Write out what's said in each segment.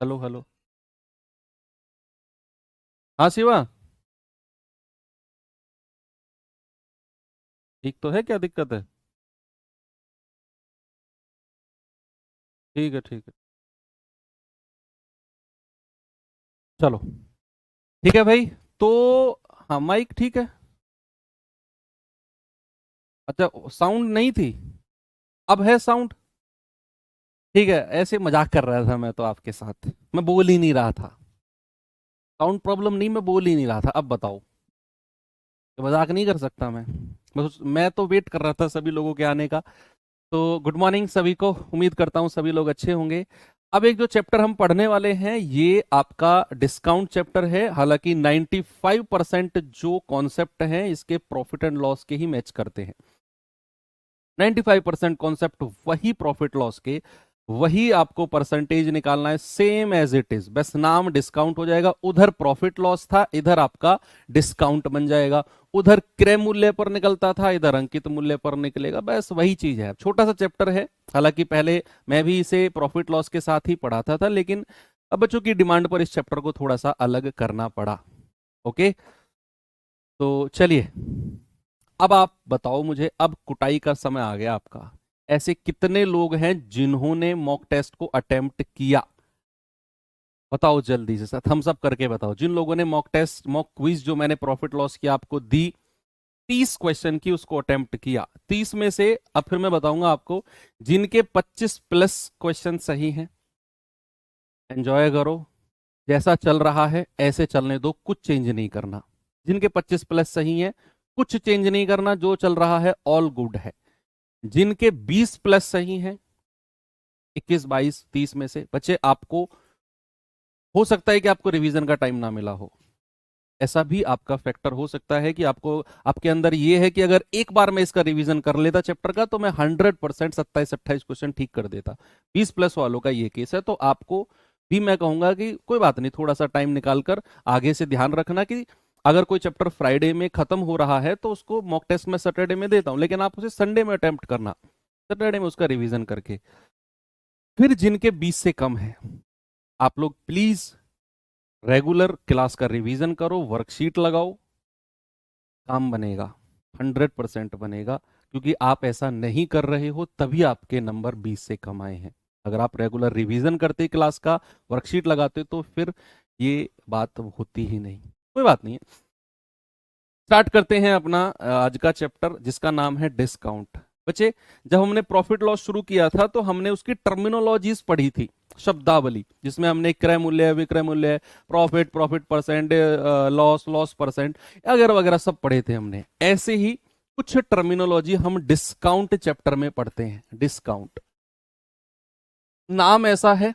Hello hello. हाँ शिवा। ठीक तो है, क्या दिक्कत है? ठीक है ठीक है। चलो। ठीक है भाई। तो हाँ, माइक ठीक है। अच्छा, साउंड नहीं थी। अब है साउंड। ठीक है, ऐसे मजाक कर रहा था मैं तो आपके साथ, मैं बोल ही नहीं रहा था। साउंड प्रॉब्लम नहीं, मैं बोल ही नहीं रहा था। अब बताओ। ये मजाक नहीं कर सकता मैं। मैं तो वेट कर रहा था सभी लोगों के आने का। तो गुड मॉर्निंग सभी को, उम्मीद करता हूँ सभी लोग अच्छे होंगे। अब एक जो चैप्टर हम पढ़ने वाले हैं ये आपका डिस्काउंट चैप्टर है। हालांकि 95% जो कॉन्सेप्ट हैं इसके प्रॉफिट एंड लॉस के ही मैच करते हैं। 95% कॉन्सेप्ट वही प्रॉफिट लॉस के, वही आपको परसेंटेज निकालना है सेम एज इट इज। बस नाम डिस्काउंट हो जाएगा, उधर प्रॉफिट लॉस था, इधर आपका डिस्काउंट बन जाएगा। उधर क्रय मूल्य पर निकलता था, इधर अंकित मूल्य पर निकलेगा। बस वही चीज है, छोटा सा चैप्टर है। हालांकि पहले मैं भी इसे प्रॉफिट लॉस के साथ ही पढ़ाता था, लेकिन अब बच्चों की डिमांड पर इस चैप्टर को थोड़ा सा अलग करना पड़ा। ओके। तो चलिए, अब आप बताओ मुझे, अब कुटाई का समय आ गया आपका। ऐसे कितने लोग हैं जिन्होंने मॉक टेस्ट को अटेम्प्ट किया? बताओ जल्दी से, थम्स अप करके बताओ जिन लोगों ने मॉक टेस्ट, मॉक क्विज जो मैंने प्रॉफिट लॉस की आपको दी, 30 क्वेश्चन की, उसको अटेम्प्ट किया। 30 में से अब फिर मैं बताऊंगा आपको, जिनके 25+ क्वेश्चन सही हैं, एंजॉय करो। जैसा चल रहा है ऐसे चलने दो, कुछ चेंज नहीं करना। जिनके 25+ सही है, कुछ चेंज नहीं करना, जो चल रहा है ऑल गुड है। जिनके 20+ सही हैं, 21 22 30 में से बच्चे, आपको हो सकता है कि आपको रिवीजन का टाइम ना मिला हो। ऐसा भी आपका फैक्टर हो सकता है कि आपको, आपके अंदर ये है कि अगर एक बार मैं इसका रिवीजन कर लेता चैप्टर का तो मैं 100% 27 28 क्वेश्चन ठीक कर देता। 20+ वालों का ये केस है, तो आपको भी मैं कहूंगा कि कोई बात नहीं, थोड़ा सा टाइम निकाल कर आगे से ध्यान रखना कि अगर कोई चैप्टर फ्राइडे में खत्म हो रहा है तो उसको मॉक टेस्ट में सैटरडे में देता हूं, लेकिन आप उसे संडे में अटेम्प्ट करना, सैटरडे में उसका रिवीजन करके। फिर जिनके 20 से कम है, आप लोग प्लीज रेगुलर क्लास का रिवीजन करो, वर्कशीट लगाओ, काम बनेगा। 100% बनेगा, क्योंकि आप ऐसा नहीं कर रहे हो तभी आपके नंबर 20 से कम आए हैं। अगर आप रेगुलर रिवीजन करते क्लास का, वर्कशीट लगाते, तो फिर ये बात होती ही नहीं। कोई बात नहीं है। स्टार्ट करते हैं अपना आज का चैप्टर, जिसका नाम है डिस्काउंट। बच्चे, जब हमने प्रॉफिट लॉस शुरू किया था तो हमने उसकी टर्मिनोलॉजीज पढ़ी थी, शब्दावली, जिसमें हमने क्रय मूल्य, विक्रय मूल्य, profit, profit percent, loss, loss percent वगैरह वगैरह सब पढ़े थे हमने। ऐसे ही कुछ टर्मिनोलॉजी हम डिस्काउंट चैप्टर में पढ़ते हैं। डिस्काउंट नाम ऐसा है,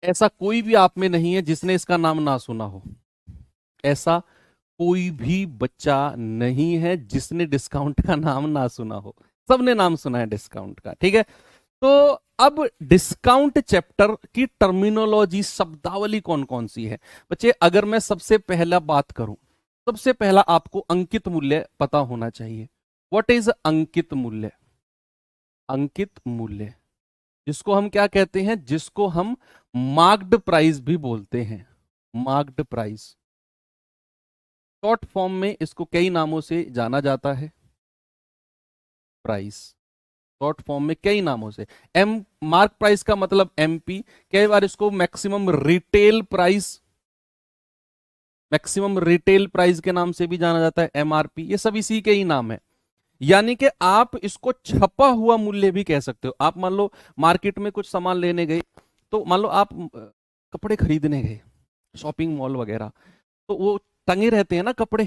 ऐसा कोई भी आप में नहीं है जिसने इसका नाम ना सुना हो। ऐसा कोई भी बच्चा नहीं है जिसने डिस्काउंट का नाम ना सुना हो। सबने नाम सुना है डिस्काउंट का, ठीक है। तो अब डिस्काउंट चैप्टर की टर्मिनोलॉजी, शब्दावली कौन कौन सी है बच्चे? अगर मैं सबसे पहला बात करूं, सबसे पहला आपको अंकित मूल्य पता होना चाहिए। व्हाट इज अंकित मूल्य? अंकित मूल्य, जिसको हम क्या कहते हैं, जिसको हम मार्क्ड प्राइस भी बोलते हैं। मार्क्ड प्राइस, शॉर्ट फॉर्म में इसको कई नामों से जाना जाता है। प्राइस, शॉर्ट फॉर्म में कई नामों से। एम, मार्क प्राइस का मतलब एमपी। कई बार इसको maximum retail price, maximum retail price के नाम से भी जाना जाता है, एमआरपी। ये सब इसी के ही नाम है। यानी कि आप इसको छपा हुआ मूल्य भी कह सकते हो। आप मान लो मार्केट में कुछ सामान लेने गए, तो मान लो आप कपड़े खरीदने गए, शॉपिंग मॉल वगैरह, तो वो टंगे रहते हैं ना कपड़े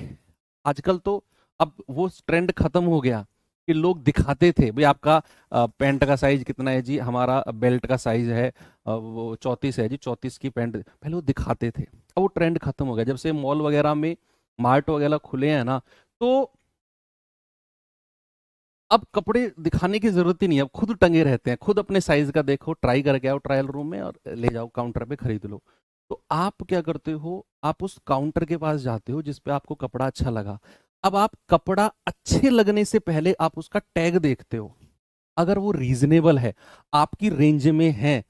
आजकल। तो अब वो ट्रेंड खत्म हो गया कि लोग दिखाते थे, भाई आपका पैंट का साइज कितना है जी, हमारा बेल्ट का साइज है वो 34 है जी, 34 की पैंट, पहले वो दिखाते थे। अब वो ट्रेंड खत्म हो गया जब से मॉल वगैरह में मार्ट वगैरह खुले हैं ना। तो अब कपड़े दिखाने की जरूरत ही नहीं है, अब खुद टंगे रहते हैं। खुद अपने साइज का देखो, ट्राई करके आओ ट्रायल रूम में और ले जाओ काउंटर पे खरीद लो। तो आप क्या करते हो, आप उस काउंटर के पास जाते हो जिस पे आपको कपड़ा अच्छा लगा। अब आप कपड़ा अच्छे लगने से पहले आप उसका टैग देखते हो। अगर वो रीजनेबल है, आपकी रेंज में है,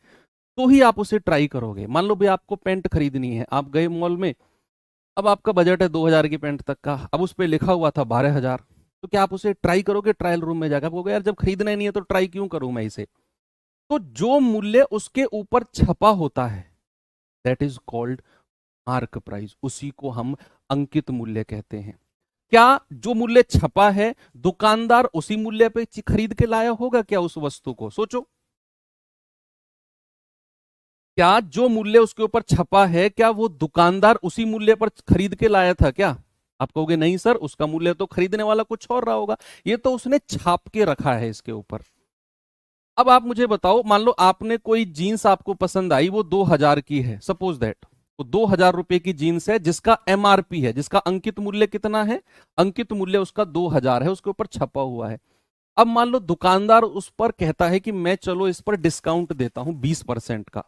तो ही आप उसे ट्राई करोगे। मान लो भाई आपको पैंट खरीदनी है, आप गए मॉल में, अब आपका बजट है 2000 की पैंट तक का, अब उस पर लिखा हुआ था 12,000, तो क्या आप उसे ट्राई करोगे? ट्रायल रूम में जाकर आप कहोगे यार जब खरीदना ही नहीं है तो ट्राई क्यों करूं मैं इसे? तो जो मूल्य उसके ऊपर छपा होता है that is called mark price, उसी को हम अंकित मूल्य कहते हैं। क्या जो मूल्य छपा है दुकानदार उसी मूल्य पे खरीद के लाया होगा क्या उस वस्तु को? सोचो, क्या जो मूल्य उसके ऊपर छपा है क्या वो दुकानदार उसी मूल्य पर खरीद के लाया था क्या? आप कहोगे नहीं सर, उसका मूल्य तो खरीदने वाला कुछ और रहा होगा, ये तो उसने छाप के रखा है इसके ऊपर। अब आप मुझे बताओ, मान लो आपने कोई जीन्स आपको पसंद आई, वो 2000 की है, सपोज दैट वो 2000 रुपए की जीन्स है जिसका एमआरपी है, जिसका अंकित मूल्य कितना है? अंकित मूल्य उसका 2000 है, उसके ऊपर छपा हुआ है। अब मान लो दुकानदार उस पर कहता है कि मैं चलो इस पर डिस्काउंट देता हूं 20% का,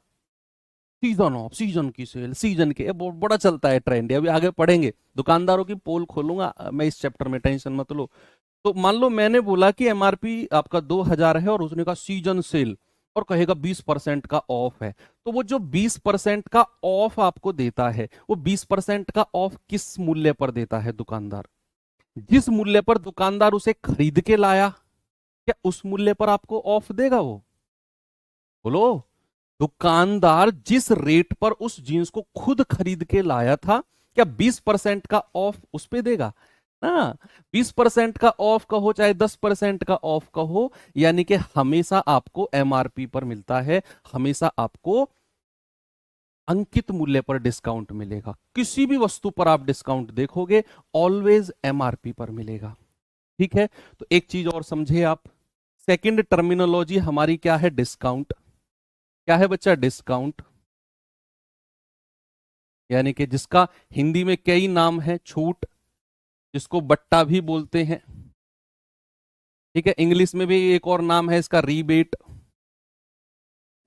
सीजन ऑफ, सीजन की सेल, सीजन के, बड़ा चलता है ट्रेंड, अभी आगे पढ़ेंगे, दुकानदारों की पोल खोलूंगा मैं इस चैप्टर में, टेंशन मत लो। तो मान लो मैंने बोला कि एमआरपी आपका 2000 है और उसने कहा सीजन सेल, और कहेगा 20% का ऑफ है, तो वो जो 20% का ऑफ आपको देता है, वो 20% का ऑफ किस मूल्य पर देता है दुकानदार? जिस मूल्य पर दुकानदार उसे खरीद के लाया, क्या उस मूल्य पर आपको ऑफ देगा वो? बोलो। दुकानदार जिस रेट पर उस जींस को खुद खरीद के लाया था, क्या 20% का ऑफ उस पे देगा ना? 20% का ऑफ कहो चाहे 10% का ऑफ कहो, यानी कि हमेशा आपको एमआरपी पर मिलता है, हमेशा आपको अंकित मूल्य पर डिस्काउंट मिलेगा। किसी भी वस्तु पर आप डिस्काउंट देखोगे ऑलवेज एमआरपी पर मिलेगा। ठीक है, तो एक चीज और समझे आप, सेकंड टर्मिनोलॉजी हमारी क्या है? डिस्काउंट। क्या है बच्चा? डिस्काउंट, यानी कि जिसका हिंदी में कई नाम है, छूट, जिसको बट्टा भी बोलते हैं। ठीक है, इंग्लिश में भी एक और नाम है इसका, रीबेट।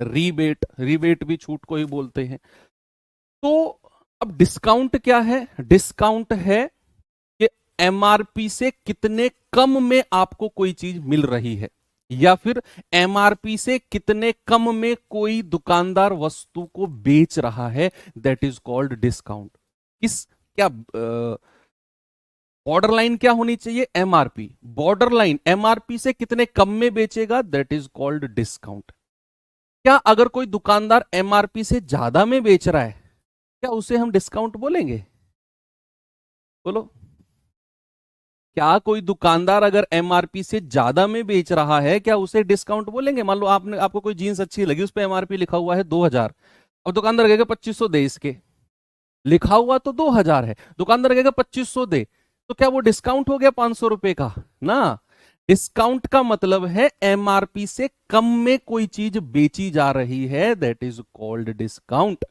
रीबेट, रीबेट भी छूट को ही बोलते हैं। तो अब डिस्काउंट क्या है? डिस्काउंट है कि एमआरपी से कितने कम में आपको कोई चीज मिल रही है, या फिर एमआरपी से कितने कम में कोई दुकानदार वस्तु को बेच रहा है, दैट इज कॉल्ड डिस्काउंट। किस, क्या बॉर्डर लाइन क्या होनी चाहिए? एमआरपी। बॉर्डर लाइन एमआरपी से कितने कम में बेचेगा, दैट इज कॉल्ड डिस्काउंट। क्या अगर कोई दुकानदार एमआरपी से ज्यादा में बेच रहा है, क्या उसे हम डिस्काउंट बोलेंगे? बोलो। क्या कोई दुकानदार अगर एमआरपी से ज्यादा में बेच रहा है, क्या उसे डिस्काउंट बोलेंगे? मान लो आपने, आपको कोई जीन्स अच्छी लगी, उस पर एमआरपी लिखा हुआ है 2000, अब दुकानदार कहेगा 2500 दे इसके, लिखा हुआ तो 2000 है, दुकानदार कहेगा 2500 दे, तो क्या वो डिस्काउंट हो गया 500 रुपए का ना? डिस्काउंट का मतलब है एमआरपी से कम में कोई चीज बेची जा रही है, दैट इज कॉल्ड डिस्काउंट।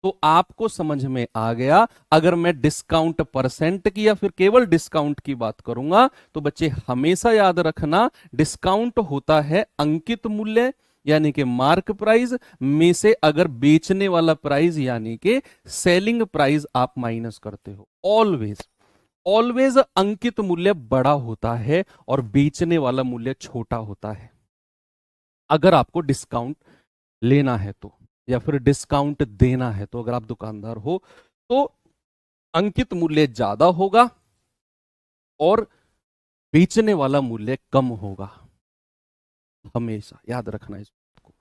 तो आपको समझ में आ गया। अगर मैं डिस्काउंट परसेंट की या फिर केवल डिस्काउंट की बात करूंगा, तो बच्चे हमेशा याद रखना, डिस्काउंट होता है अंकित मूल्य यानी कि मार्क प्राइस में से अगर बेचने वाला प्राइस यानी कि सेलिंग प्राइस आप माइनस करते हो। ऑलवेज, ऑलवेज अंकित मूल्य बड़ा होता है और बेचने वाला मूल्य छोटा होता है, अगर आपको डिस्काउंट लेना है तो, या फिर डिस्काउंट देना है तो। अगर आप दुकानदार हो तो अंकित मूल्य ज्यादा होगा और बेचने वाला मूल्य कम होगा, हमेशा याद रखना इस बात को।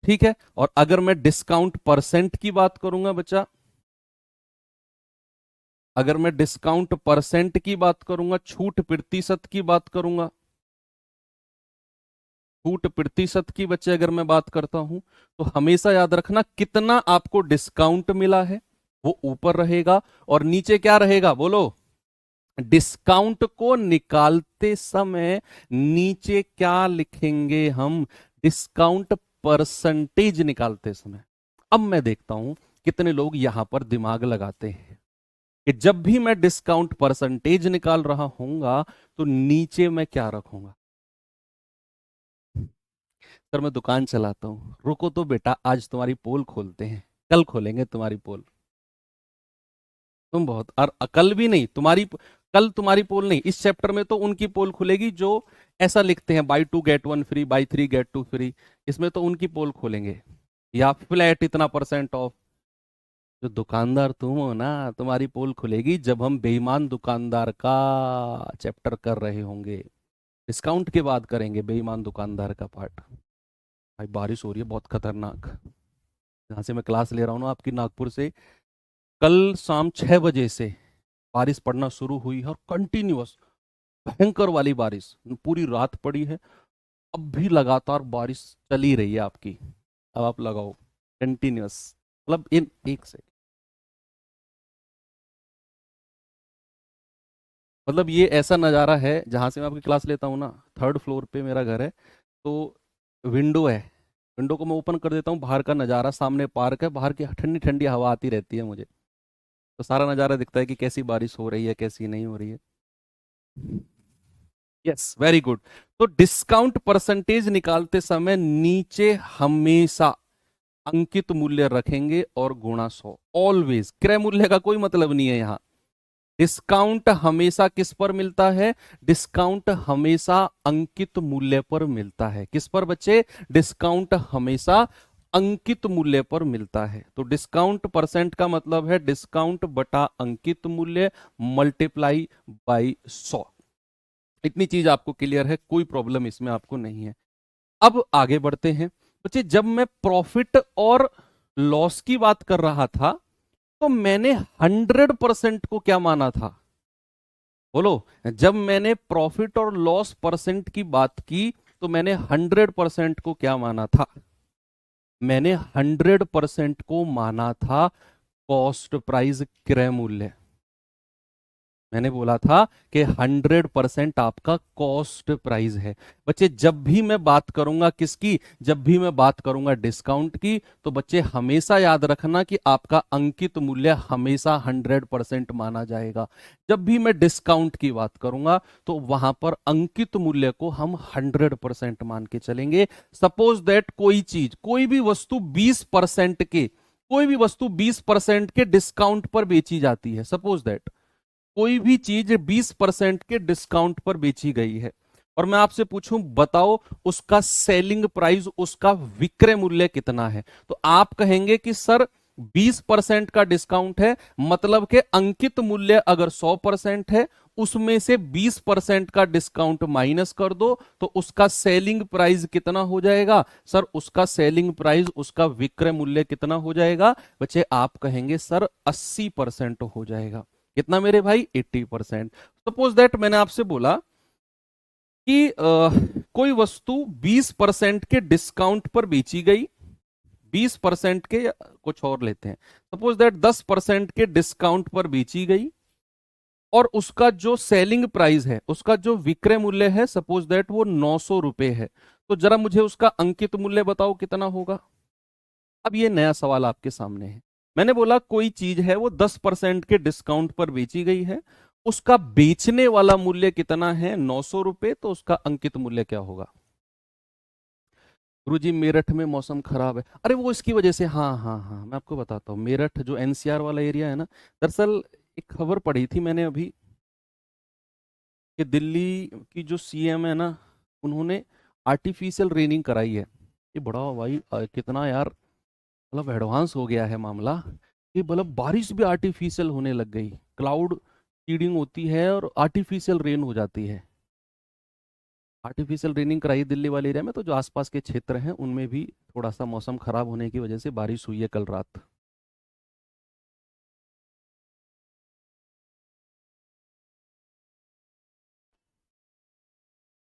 ठीक है, और अगर मैं डिस्काउंट परसेंट की बात करूंगा बच्चा, अगर मैं डिस्काउंट परसेंट की बात करूंगा, छूट प्रतिशत की बात करूंगा, छूट प्रतिशत की बच्चे अगर मैं बात करता हूं, तो हमेशा याद रखना कितना आपको डिस्काउंट मिला है वो ऊपर रहेगा, और नीचे क्या रहेगा? बोलो। डिस्काउंट को निकालते समय नीचे क्या लिखेंगे हम? डिस्काउंट परसेंटेज निकालते समय। अब मैं देखता हूं कितने लोग यहां पर दिमाग लगाते हैं कि जब भी मैं डिस्काउंट परसेंटेज निकाल रहा हूंगा तो नीचे मैं क्या रखूंगा? सर मैं दुकान चलाता हूँ। रुको तो बेटा, आज तुम्हारी पोल खोलते हैं, कल खोलेंगे तुम्हारी पोल। तुम बहुत, और कल भी नहीं, तुम्हारी कल तुम्हारी पोल नहीं, इस चैप्टर में तो उनकी पोल खुलेगी जो ऐसा लिखते हैं buy 2 get 1 free, buy 3 get 2 free, इसमें तो उनकी पोल खोलेंगे। या फ्लैट इतना परसेंट ऑफ। जो दुकानदार तुम हो ना, तुम्हारी पोल खुलेगी जब हम बेईमान दुकानदार का चैप्टर कर रहे होंगे। डिस्काउंट के बाद करेंगे बेईमान दुकानदार का पार्ट। भाई बारिश हो रही है बहुत खतरनाक। जहाँ से मैं क्लास ले रहा हूँ ना आपकी, नागपुर से, कल शाम 6 बजे से बारिश पड़ना शुरू हुई है और कंटिन्यूअस भयंकर वाली बारिश पूरी रात पड़ी है। अब भी लगातार बारिश चली रही है आपकी। अब आप लगाओ कंटिन्यूअस, मतलब इन एक से, मतलब ये ऐसा नज़ारा है जहाँ से मैं आपकी क्लास लेता हूँ ना, 3rd फ्लोर पे मेरा घर है। तो विंडो है, विंडो को मैं ओपन कर देता हूँ, बाहर का नज़ारा, सामने पार्क है, बाहर की ठंडी ठंडी हवा आती रहती है मुझे। तो सारा नज़ारा दिखता है कि कैसी बारिश हो रही है कैसी नहीं हो रही है। Yes, very good. तो डिस्काउंट परसेंटेज निकालते समय नीचे हमेशा अंकित मूल्य रखेंगे और गुणा 100, ऑलवेज। क्रय मूल्य का कोई मतलब नहीं है यहाँ। डिस्काउंट हमेशा किस पर मिलता है? डिस्काउंट हमेशा अंकित मूल्य पर मिलता है। किस पर बच्चे? डिस्काउंट हमेशा अंकित मूल्य पर मिलता है। तो डिस्काउंट परसेंट का मतलब है डिस्काउंट बटा अंकित मूल्य मल्टीप्लाई बाई 100। इतनी चीज आपको क्लियर है, कोई प्रॉब्लम इसमें आपको नहीं है। अब आगे बढ़ते हैं बच्चे। जब मैं प्रॉफिट और लॉस की बात कर रहा था तो मैंने 100% को क्या माना था? बोलो। जब मैंने प्रॉफिट और लॉस परसेंट की बात की तो मैंने 100% को क्या माना था? मैंने 100% को माना था कॉस्ट प्राइस, क्रय मूल्य। मैंने बोला था कि 100% आपका कॉस्ट प्राइस है। बच्चे जब भी मैं बात करूंगा किसकी? जब भी मैं बात करूंगा डिस्काउंट की, तो बच्चे हमेशा याद रखना कि आपका अंकित मूल्य हमेशा 100% माना जाएगा। जब भी मैं डिस्काउंट की बात करूंगा तो वहां पर अंकित मूल्य को हम 100% मान के चलेंगे। सपोज दैट कोई चीज, कोई भी वस्तु 20% के, कोई भी वस्तु 20% के डिस्काउंट पर बेची जाती है। सपोज दैट कोई भी चीज 20% के डिस्काउंट पर बेची गई है और मैं आपसे पूछूं बताओ उसका सेलिंग प्राइस, उसका विक्रय मूल्य कितना है? तो आप कहेंगे कि सर 20% का डिस्काउंट है, मतलब के अंकित मूल्य अगर 100% है, उसमें से 20% का डिस्काउंट माइनस कर दो तो उसका सेलिंग प्राइस कितना हो जाएगा? सर उसका सेलिंग प्राइस, उसका विक्रय मूल्य कितना हो जाएगा? बच्चे आप कहेंगे सर 80% हो जाएगा। कितना मेरे भाई? 80%। सपोज दैट मैंने आपसे बोला कि कोई वस्तु 20% के डिस्काउंट पर बेची गई, 20% के, या कुछ और लेते हैं, सपोज दैट 10% के डिस्काउंट पर बेची गई और उसका जो सेलिंग प्राइस है, उसका जो विक्रय मूल्य है, सपोज दैट वो 900 रुपए है। तो जरा मुझे उसका अंकित मूल्य बताओ कितना होगा। अब ये नया सवाल आपके सामने है। मैंने बोला कोई चीज है वो 10% के डिस्काउंट पर बेची गई है, उसका बेचने वाला मूल्य कितना है? 900 रुपए। तो उसका अंकित मूल्य क्या होगा? गुरुजी मेरठ में मौसम खराब है। अरे वो इसकी वजह से, हाँ हाँ हाँ, मैं आपको बताता हूँ। मेरठ जो एनसीआर वाला एरिया है ना, दरअसल एक खबर पढ़ी थी मैंने अभी कि दिल्ली की जो सीएम है ना, उन्होंने आर्टिफिशियल रेनिंग कराई है। ये बड़ा भाई कितना यार, मतलब एडवांस हो गया है मामला कि मतलब बारिश भी आर्टिफिशियल होने लग गई। क्लाउड सीडिंग होती है और आर्टिफिशियल रेन हो जाती है। आर्टिफिशियल रेनिंग कराई दिल्ली वाले एरिया में, तो जो आसपास के क्षेत्र हैं उनमें भी थोड़ा सा मौसम खराब होने की वजह से बारिश हुई है कल रात।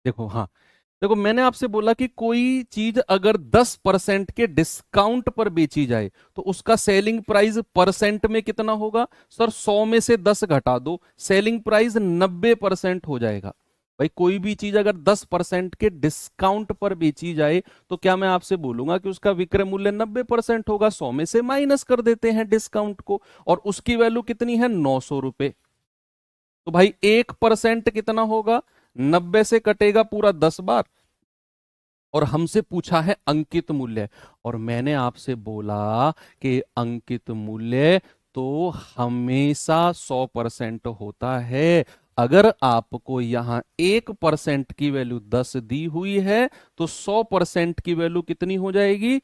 देखो, हाँ, देखो मैंने आपसे बोला कि कोई चीज अगर 10% के डिस्काउंट पर बेची जाए तो उसका सेलिंग प्राइस परसेंट में कितना होगा? सर 100 में से 10 घटा दो, सेलिंग प्राइस 90% हो जाएगा। भाई कोई भी चीज अगर 10% के डिस्काउंट पर बेची जाए तो क्या मैं आपसे बोलूंगा कि उसका विक्रय मूल्य 90% होगा? 100 में से माइनस कर देते हैं डिस्काउंट को और उसकी वैल्यू कितनी है? 900 रुपए। तो भाई 1% कितना होगा? 90 से कटेगा पूरा 10 बार और हमसे पूछा है अंकित मूल्य। और मैंने आपसे बोला कि अंकित मूल्य तो हमेशा 100% होता है। अगर आपको यहां 1% की वैल्यू 10 दी हुई है तो 100% की वैल्यू कितनी हो जाएगी?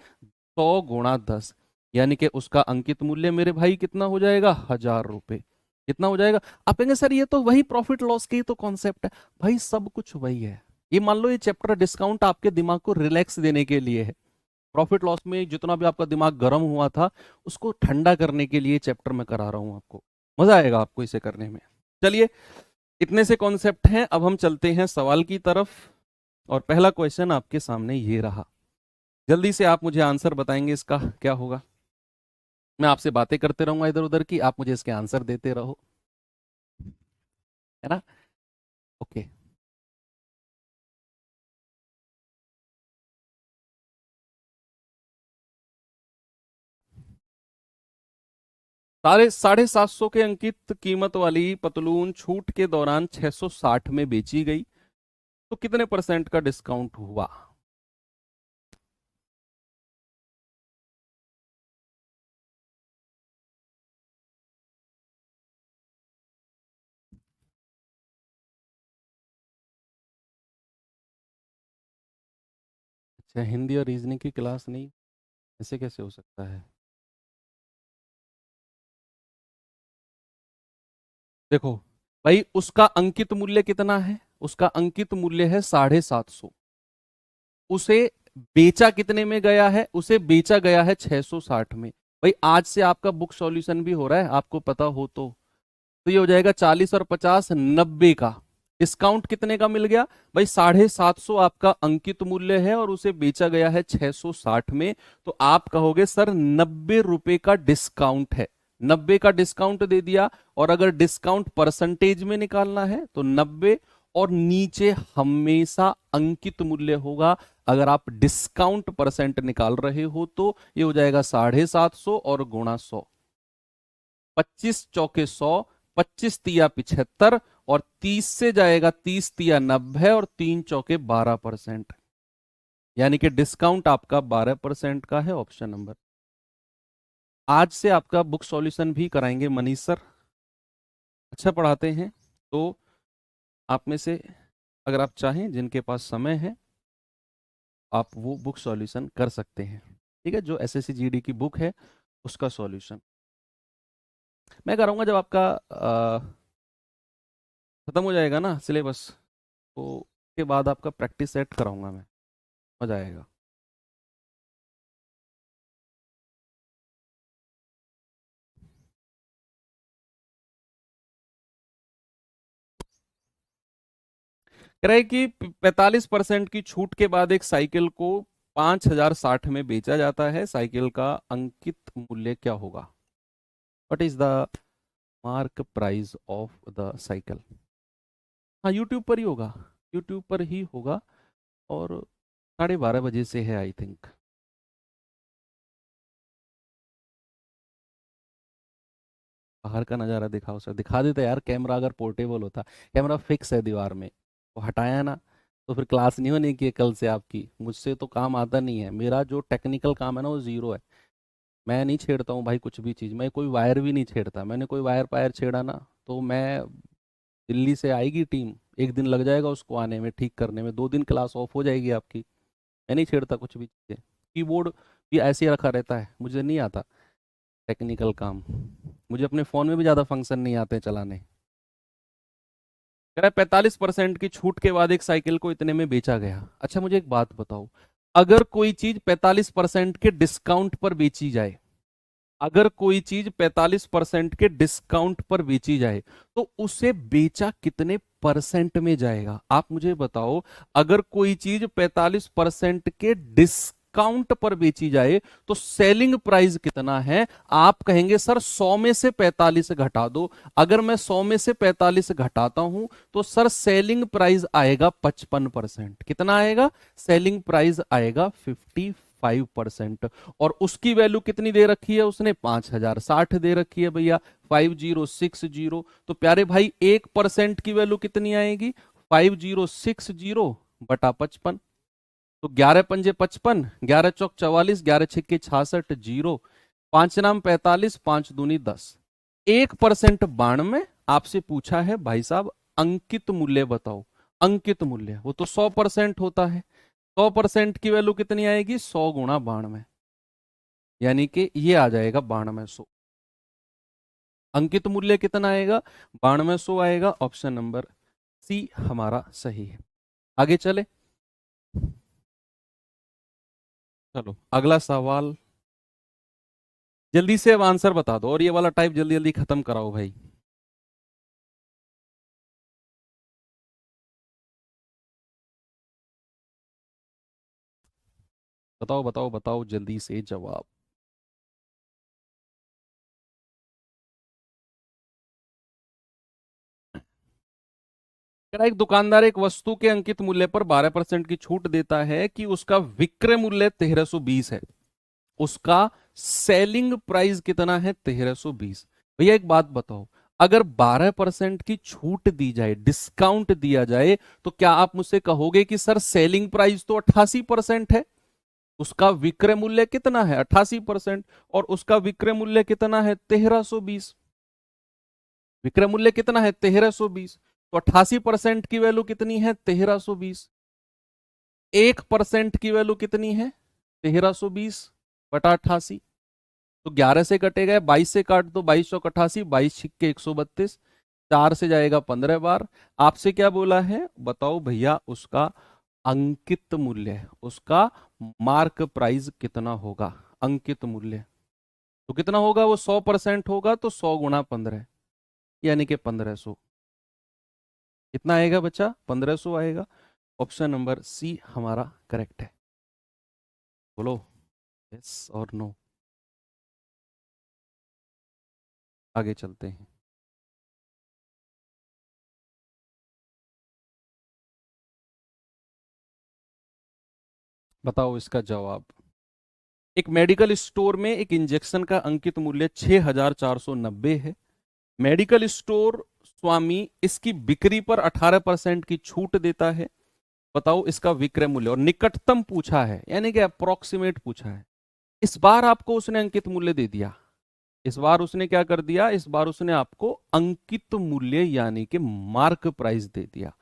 100 गुणा 10, यानी कि उसका अंकित मूल्य मेरे भाई कितना हो जाएगा, 1000 रुपए। कितना हो जाएगा? आप कहेंगे सर ये तो वही प्रॉफिट लॉस की तो कॉन्सेप्ट है। भाई सब कुछ वही है। ये मान लो ये चैप्टर डिस्काउंट आपके दिमाग को रिलैक्स देने के लिए है। प्रॉफिट लॉस में जितना भी आपका दिमाग गर्म हुआ था उसको ठंडा करने के लिए चैप्टर में करा रहा हूं आपको। मजा आएगा आपको इसे करने में। चलिए, इतने से कॉन्सेप्ट हैं, अब हम चलते हैं सवाल की तरफ। और पहला क्वेश्चन आपके सामने ये रहा। जल्दी से आप मुझे आंसर बताएंगे इसका क्या होगा। मैं आपसे बातें करते रहूंगा इधर उधर की, आप मुझे इसके आंसर देते रहो, है ना? ओके। साढ़े 700 के अंकित कीमत वाली पतलून छूट के दौरान 660 में बेची गई, तो कितने परसेंट का डिस्काउंट हुआ? अच्छा, हिंदी और रीजनिंग की क्लास नहीं? ऐसे कैसे हो सकता है? देखो भाई, उसका अंकित मूल्य कितना है? उसका अंकित मूल्य है 750। उसे बेचा कितने में गया है? उसे बेचा गया है 660 में। भाई आज से आपका बुक सॉल्यूशन भी हो रहा है, आपको पता हो तो ये हो जाएगा 40 और 50 90 का। डिस्काउंट कितने का मिल गया? भाई 750 आपका अंकित मूल्य है और उसे बेचा गया है 660 में। तो आप कहोगे सर 90 रुपए का डिस्काउंट है। 90 का डिस्काउंट दे दिया। और अगर डिस्काउंट परसेंटेज में निकालना है तो 90, और नीचे हमेशा अंकित मूल्य होगा। अगर आप डिस्काउंट परसेंट निकाल रहे हो तो ये हो जाएगा 750 और गुणा 100। 25 चौके 100, 25 तिया 75, और 30 से जाएगा 30 तिया 90, और 3 चौके 12%। यानी कि डिस्काउंट आपका 12% का है। Option number. आज से आपका बुक सॉल्यूशन भी कराएंगे मनीष सर, अच्छा पढ़ाते हैं। तो आप में से अगर आप चाहें, जिनके पास समय है, आप वो बुक सॉल्यूशन कर सकते हैं। ठीक है, जो एसएससी जीडी की बुक है उसका सॉल्यूशन मैं कराऊंगा जब आपका खत्म हो जाएगा ना सिलेबस। तो उसके बाद आपका प्रैक्टिस सेट कराऊंगा मैं, मजा आएगा। कह रहा है कि 45% की छूट के बाद एक साइकिल को 5060 में बेचा जाता है, साइकिल का अंकित मूल्य क्या होगा? What is the mark price of the cycle? हाँ, यूट्यूब पर ही होगा, यूट्यूब पर ही होगा। और 12:30 बजे से है आई थिंक। बाहर का नज़ारा दिखाओ सर, दिखा देते यार। कैमरा अगर पोर्टेबल होता, कैमरा फिक्स है दीवार में, वो हटाया ना, तो फिर क्लास नहीं होने की है कल से आपकी। मुझसे तो काम आता नहीं है, मेरा जो टेक्निकल काम है ना वो जीरो है। मैं नहीं छेड़ता हूँ भाई कुछ भी चीज़, मैं कोई वायर भी नहीं छेड़ता। मैंने कोई वायर पायर छेड़ा ना तो मैं, दिल्ली से आएगी टीम, एक दिन लग जाएगा उसको आने में, ठीक करने में, 2 दिन क्लास ऑफ हो जाएगी आपकी। मैं नहीं छेड़ता कुछ भी चीज़ें। कीबोर्ड भी ऐसे ही रखा रहता है, मुझे नहीं आता टेक्निकल काम। मुझे अपने फ़ोन में भी ज़्यादा फंक्शन नहीं आते चलाने। कह रहा है 45% की छूट के बाद एक साइकिल को इतने में बेचा गया। अच्छा मुझे एक बात बताओ, अगर कोई चीज 45% के डिस्काउंट पर बेची जाए, अगर कोई चीज 45% के डिस्काउंट पर बेची जाए, तो उसे बेचा कितने परसेंट में जाएगा? आप मुझे बताओ। अगर कोई चीज 45% के डिस्काउंट पर बेची जाए तो सेलिंग प्राइस कितना है? आप कहेंगे सर 100 में से 45 घटा दो। अगर मैं 100 में से 45 घटाता हूं तो सर सेलिंग प्राइस आएगा 55%। कितना आएगा? सेलिंग प्राइस आएगा 55%। और उसकी वैल्यू कितनी दे रखी है उसने? 5060 दे रखी है भैया, 5060। तो प्यारे भाई 1% की वैल्यू कितनी आएगी? 5060 बटा 55। तो 11 पंजे 55, 11 चौक 44, 11 छिक्के 66, जीरो, 5 नाम 45, 5 दूनी 10। 1% 92। आपसे पूछा है भाई साहब अंकित मूल्य बताओ। अंकित मूल्य वो तो 100% होता है। 100% की वैल्यू कितनी आएगी? 100 गुणा 92। यानी कि ये आ जाएगा 9200। अंकित मूल्य कितना आएगा? 9200 आएगा। ऑप्शन नंबर सी हमारा सही है। आगे चले, चलो अगला सवाल। जल्दी से अब आंसर बता दो और ये वाला टाइप जल्दी जल्दी खत्म कराओ भाई। बताओ बताओ बताओ जल्दी से जवाब। एक दुकानदार एक वस्तु के अंकित मूल्य पर 12% की छूट देता है कि उसका विक्रय मूल्य 1320 है, उसका सेलिंग प्राइस कितना है? 1320। भैया एक बात बताओ, अगर 12% की छूट दी जाए, डिस्काउंट दिया जाए, तो क्या आप मुझसे कहोगे कि सर सेलिंग प्राइस तो 88% है, उसका विक्रय मूल्य कितना है? 88%, और उसका विक्रय मूल्य कितना है? 1320। विक्रय मूल्य कितना है? 1320। तो 88% की वैल्यू कितनी है? 1320। 1% की वैल्यू कितनी है? 1320 बटा 88। तो 11 से कटेगा, 22 से काट दो, 22 चौक 88, 22 छिक्के 132, 4 से जाएगा 15 बार। आपसे क्या बोला है बताओ भैया? उसका अंकित मूल्य, उसका मार्क प्राइस कितना होगा? अंकित मूल्य तो कितना होगा? वो 100% होगा, तो 100 गुणा 15 यानी कि 1500। कितना आएगा बच्चा? 1500 आएगा। ऑप्शन नंबर सी हमारा करेक्ट है। बोलो यस और नो। आगे चलते हैं। बताओ इसका जवाब। एक मेडिकल स्टोर में एक इंजेक्शन का अंकित मूल्य 6490 है। मेडिकल स्टोर स्वामी इसकी बिक्री पर 18% की छूट देता है। बताओ इसका विक्रय मूल्य, और निकटतम पूछा है यानी कि अप्रोक्सीमेट पूछा है। इस बार आपको उसने अंकित मूल्य दे दिया। इस बार उसने क्या कर दिया? इस बार उसने आपको अंकित मूल्य यानी कि मार्क प्राइस दे दिया,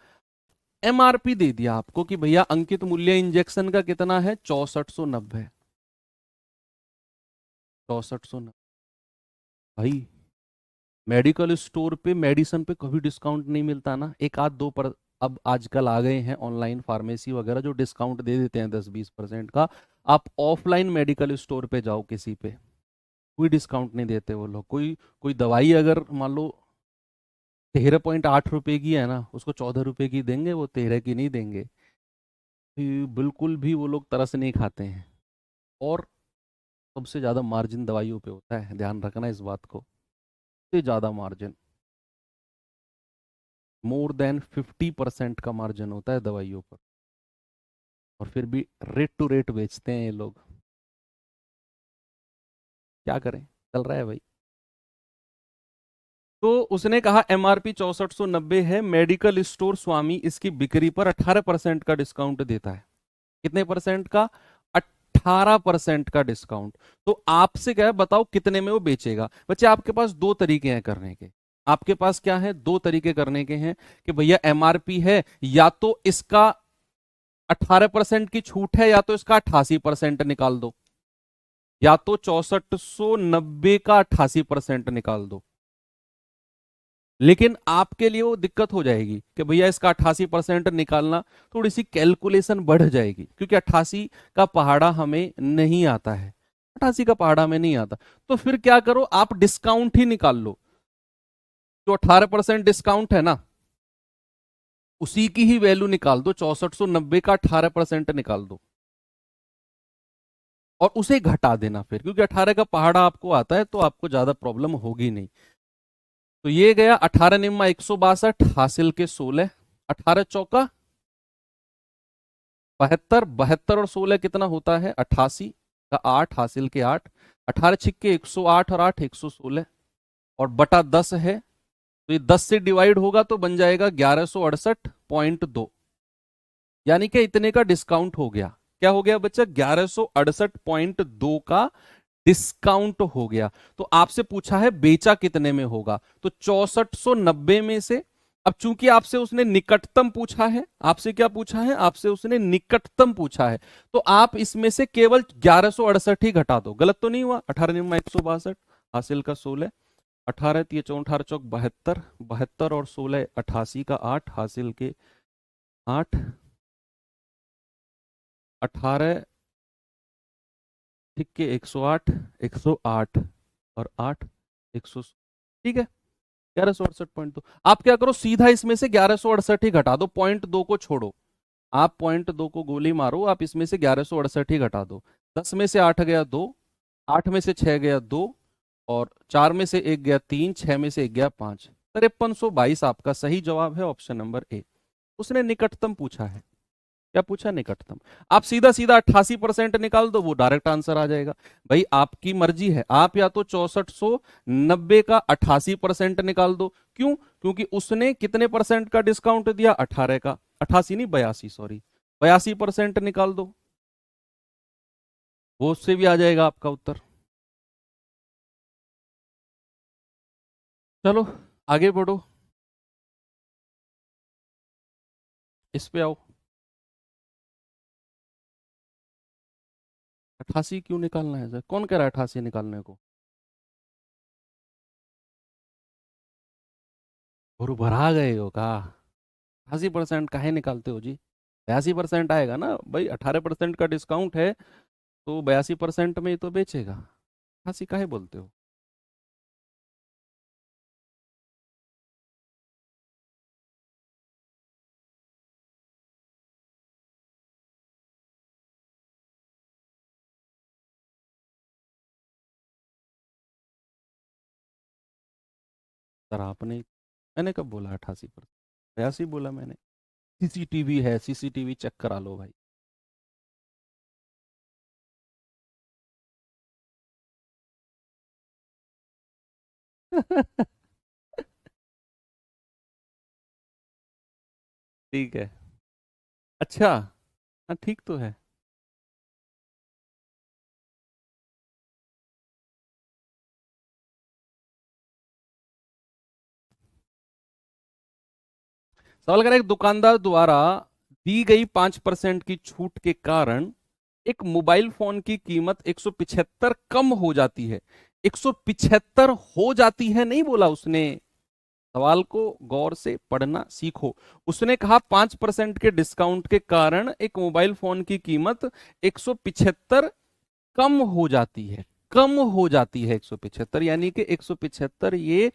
एमआरपी दे दिया आपको कि भैया अंकित मूल्य इंजेक्शन का कितना है? 6490। 6490। भाई मेडिकल स्टोर पे मेडिसिन पे कभी डिस्काउंट नहीं मिलता ना, एक आध दो पर। अब आजकल आ गए हैं ऑनलाइन फार्मेसी वगैरह जो डिस्काउंट दे देते हैं 10-20% का। आप ऑफलाइन मेडिकल स्टोर पे जाओ, किसी पे कोई डिस्काउंट नहीं देते वो लोग। कोई कोई दवाई अगर मान लो 13.8 रुपए की है ना, उसको 14 रुपए की देंगे, वो 13 की नहीं देंगे। बिल्कुल भी वो लोग तरस नहीं खाते हैं। और सबसे ज्यादा मार्जिन दवाइयों पे होता है, ध्यान रखना इस बात को। सबसे ज्यादा मार्जिन, मोर देन 50% का मार्जिन होता है दवाइयों पर। और फिर भी रेट टू रेट बेचते हैं ये लोग। क्या करें, चल रहा है भाई। तो उसने कहा एमआरपी 6490 है, मेडिकल स्टोर स्वामी इसकी बिक्री पर 18% का डिस्काउंट देता है। कितने परसेंट का? 18% का डिस्काउंट। तो आपसे क्या है बताओ कितने में वो बेचेगा? बच्चे आपके पास दो तरीके हैं करने के। आपके पास क्या है? दो तरीके करने के हैं कि भैया एमआरपी है, या तो इसका 18% की छूट है, या तो इसका 88% निकाल दो, या तो 6490 का 88% निकाल दो। लेकिन आपके लिए वो दिक्कत हो जाएगी कि भैया इसका 88% निकालना, थोड़ी सी कैलकुलेशन बढ़ जाएगी, क्योंकि 88 का पहाड़ा हमें नहीं आता है। 88 का पहाड़ा हमें नहीं आता। तो फिर क्या करो, आप डिस्काउंट ही निकाल लो। जो 18% डिस्काउंट है ना, उसी की ही वैल्यू निकाल दो। 6490 का 18% निकाल दो और उसे घटा देना फिर, क्योंकि 18 का पहाड़ा आपको आता है, तो आपको ज्यादा प्रॉब्लम होगी नहीं। तो ये गया 18 निम्मा 162 हासिल के 16, 18 चौका 72, 72 और 16 कितना होता है? 88 का 8 हासिल के 8, 18 छिक्के 108 और 8 116, और बटा 10 है, तो ये 10 से डिवाइड होगा तो बन जाएगा 1168.2। यानी कि इतने का डिस्काउंट हो गया। क्या हो गया बच्चा? 1168.2 का डिस्काउंट हो गया। तो आपसे पूछा है बेचा कितने में होगा, तो 6490 में से अब चूंकि आपसे उसने निकटतम पूछा है, आपसे क्या पूछा है, आपसे उसने निकटतम पूछा है, तो आप इसमें से केवल 1168 ही घटा दो। गलत तो नहीं हुआ? 18 निम्न 162, हासिल का 16, 18 तिय 4 18 चौक 72, 72 और 16 88 का 8, हासिल के 8, 18 ठीक के 108, 108 और 8 100, ठीक है 1168.2। आप क्या करो, सीधा इसमें से 1168 ही घटा दो, पॉइंट दो को छोड़ो, आप पॉइंट दो को गोली मारो, आप इसमें से 1168 ही घटा दो। 10 में से 8 गया 2, 8 में से 6 गया 2, और 4 में से 1 गया 3, 6 में से 1 गया 5, 5322 आपका सही जवाब है, ऑप्शन नंबर ए। उसने निकटतम पूछा है, क्या पूछा? निकटतम। आप सीधा सीधा 88% निकाल दो, वो डायरेक्ट आंसर आ जाएगा। भाई आपकी मर्जी है, आप या तो 6490 का 88% निकाल दो। क्यों? क्योंकि उसने कितने परसेंट का डिस्काउंट दिया? 18 का, 88 नहीं 82, सॉरी 82% निकाल दो, वो उससे भी आ जाएगा आपका उत्तर। चलो आगे बढ़ो, इस पे आओ। 88 क्यों निकालना है सर? कौन कह रहा है 88 निकालने को? और भरा गए हो का? 88% काहे निकालते हो जी? 82% आएगा ना भाई, 18% का डिस्काउंट है, तो 82% में ही तो बेचेगा। 88 काहे बोलते हो? सर आपने, मैंने कब बोला 88%? 82 बोला मैंने। सीसीटीवी है, सीसीटीवी चेक करा लो भाई। ठीक है, अच्छा, हाँ ठीक तो है। सवाल कर रहा है, एक दुकानदार द्वारा दी गई 5% की छूट के कारण एक मोबाइल फोन की कीमत 175 कम हो जाती है। 175 हो जाती है नहीं बोला उसने, सवाल को गौर से पढ़ना सीखो। उसने कहा 5% के डिस्काउंट के कारण एक मोबाइल फोन की कीमत 175 कम हो जाती है, कम हो जाती है 175, यानी कि 175 ये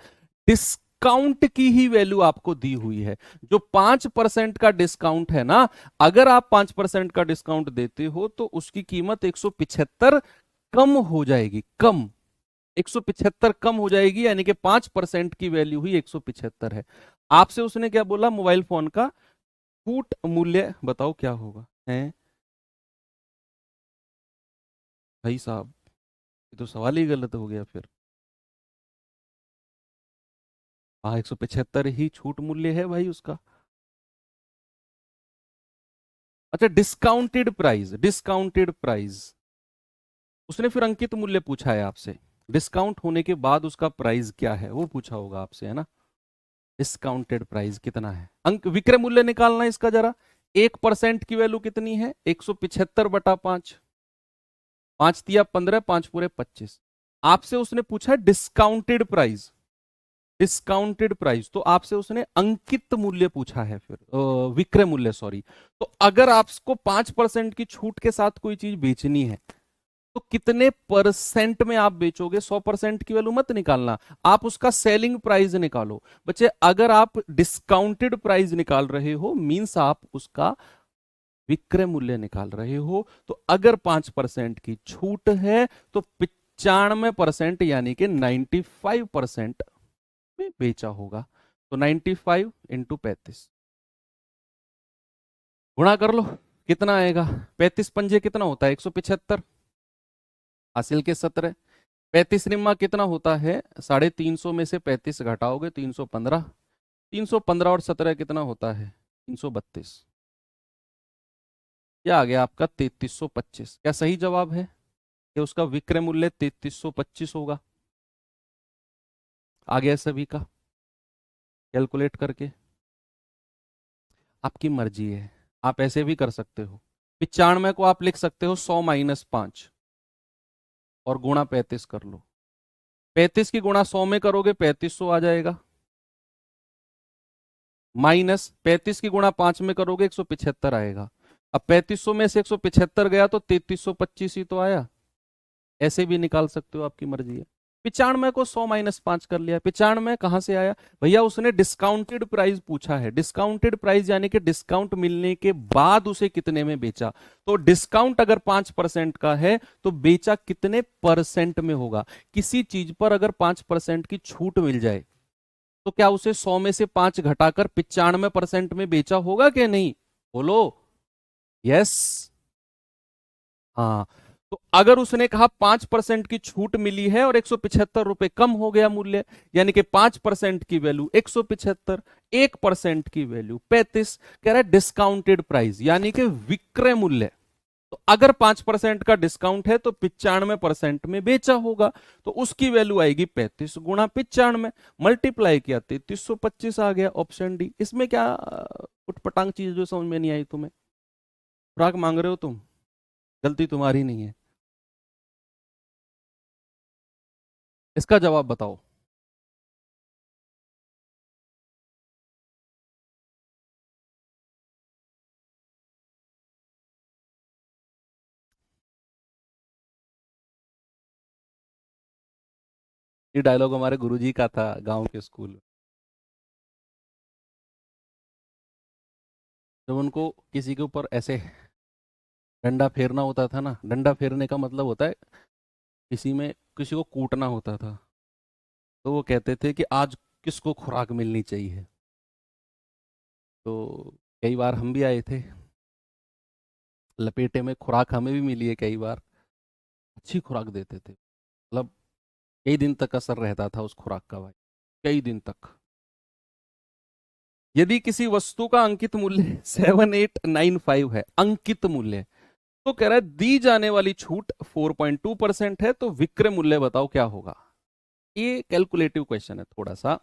डिस्काउंट की ही वैल्यू आपको दी हुई है। जो 5% का डिस्काउंट है ना, अगर आप 5% का डिस्काउंट देते हो तो उसकी कीमत 175 कम हो जाएगी, कम 175 कम हो जाएगी, यानी कि 5% की वैल्यू ही 175 है। आपसे उसने क्या बोला? मोबाइल फोन का छूट मूल्य बताओ क्या होगा है? भाई साहब, ये तो सवाल ही गलत हो गया फिर। हाँ 175 ही छूट मूल्य है भाई उसका। अच्छा, डिस्काउंटेड प्राइस, डिस्काउंटेड प्राइस, उसने फिर अंकित मूल्य पूछा है आपसे, डिस्काउंट होने के बाद उसका प्राइस क्या है वो पूछा होगा आपसे, है ना? डिस्काउंटेड प्राइस कितना है? अंक विक्रय मूल्य निकालना है इसका जरा। 1% की वैल्यू कितनी है? 175/5, 5×3 = 15, 5×4 = 25। आपसे उसने पूछा है डिस्काउंटेड प्राइस, डिस्काउंटेड प्राइस, तो आपसे उसने अंकित मूल्य पूछा है, फिर विक्रय मूल्य सॉरी। तो अगर आपको 5% की छूट के साथ कोई चीज बेचनी है तो कितने परसेंट में आप बेचोगे? 100% की वैल्यू मत निकालना, आप उसका सेलिंग प्राइस निकालो। बच्चे अगर आप डिस्काउंटेड प्राइस निकाल रहे हो, मींस आप उसका विक्रय मूल्य निकाल रहे हो। तो अगर 5% की छूट है तो 95% यानी कि 95% में बेचा होगा। तो 95 इंटू 35 गुणा कर लो, कितना आएगा? 35×5 कितना होता है? 175, हासिल के 17, 35 निम्मा कितना होता है? 350 में से 35 घटाओगे 315, 315 और 17 कितना होता है? 332। क्या आ गया आपका? 3325। क्या सही जवाब है कि उसका विक्रय मूल्य 3325 होगा? आ गया सभी का कैलकुलेट करके? आपकी मर्जी है, आप ऐसे भी कर सकते हो। 95 को आप लिख सकते हो 100 माइनस 5 और गुणा 35 कर लो। 35 की गुणा 100 में करोगे 3500 आ जाएगा, माइनस 35 की गुणा 5 में करोगे 175 आएगा। अब 3500 में से 175 गया तो 3325 ही तो आया। ऐसे भी निकाल सकते हो, आपकी मर्जी है। 95 को 100 माइनस 5 कर लिया। 95 कहां से आया भैया? उसने डिस्काउंटेड प्राइस पूछा है। डिस्काउंटेड प्राइस यानी कि डिस्काउंट मिलने के बाद उसे कितने में बेचा। तो डिस्काउंट अगर 5% का है तो बेचा कितने परसेंट में होगा। किसी चीज पर अगर 5% की छूट मिल जाए तो क्या उसे 100 में से 5 घटाकर 95% में बेचा होगा कि नहीं? बोलो यस। हाँ, तो अगर उसने कहा 5% की छूट मिली है और 175 रुपए कम हो गया मूल्य, यानी कि 5% की वैल्यू 175, 1% की वैल्यू 35। कह रहा है डिस्काउंटेड प्राइस यानी कि विक्रय मूल्य। तो अगर 5% का डिस्काउंट है तो 95% में बेचा होगा, तो उसकी वैल्यू आएगी 35 गुणा 95, मल्टीप्लाई किया 3325 आ गया। Option D. इसमें क्या उटपटांग चीज जो समझ में नहीं आई तुम्हें? खुराक मांग रहे हो तुम, गलती तुम्हारी नहीं है। इसका जवाब बताओ। ये डायलॉग हमारे गुरुजी का था गांव के स्कूल में। जब उनको किसी के ऊपर ऐसे डंडा फेरना होता था ना, डंडा फेरने का मतलब होता है किसी में किसी को कूटना होता था, तो वो कहते थे कि आज किसको खुराक मिलनी चाहिए। तो कई बार हम भी आए थे लपेटे में, खुराक हमें भी मिली है कई बार। अच्छी खुराक देते थे, मतलब कई दिन तक असर रहता था उस खुराक का भाई, कई दिन तक। यदि किसी वस्तु का अंकित मूल्य 7895 है, अंकित मूल्य, तो कह रहा है दी जाने वाली छूट 4.2% है, तो विक्रय मूल्य बताओ क्या होगा। ये कैलकुलेटिव क्वेश्चन है थोड़ा सा,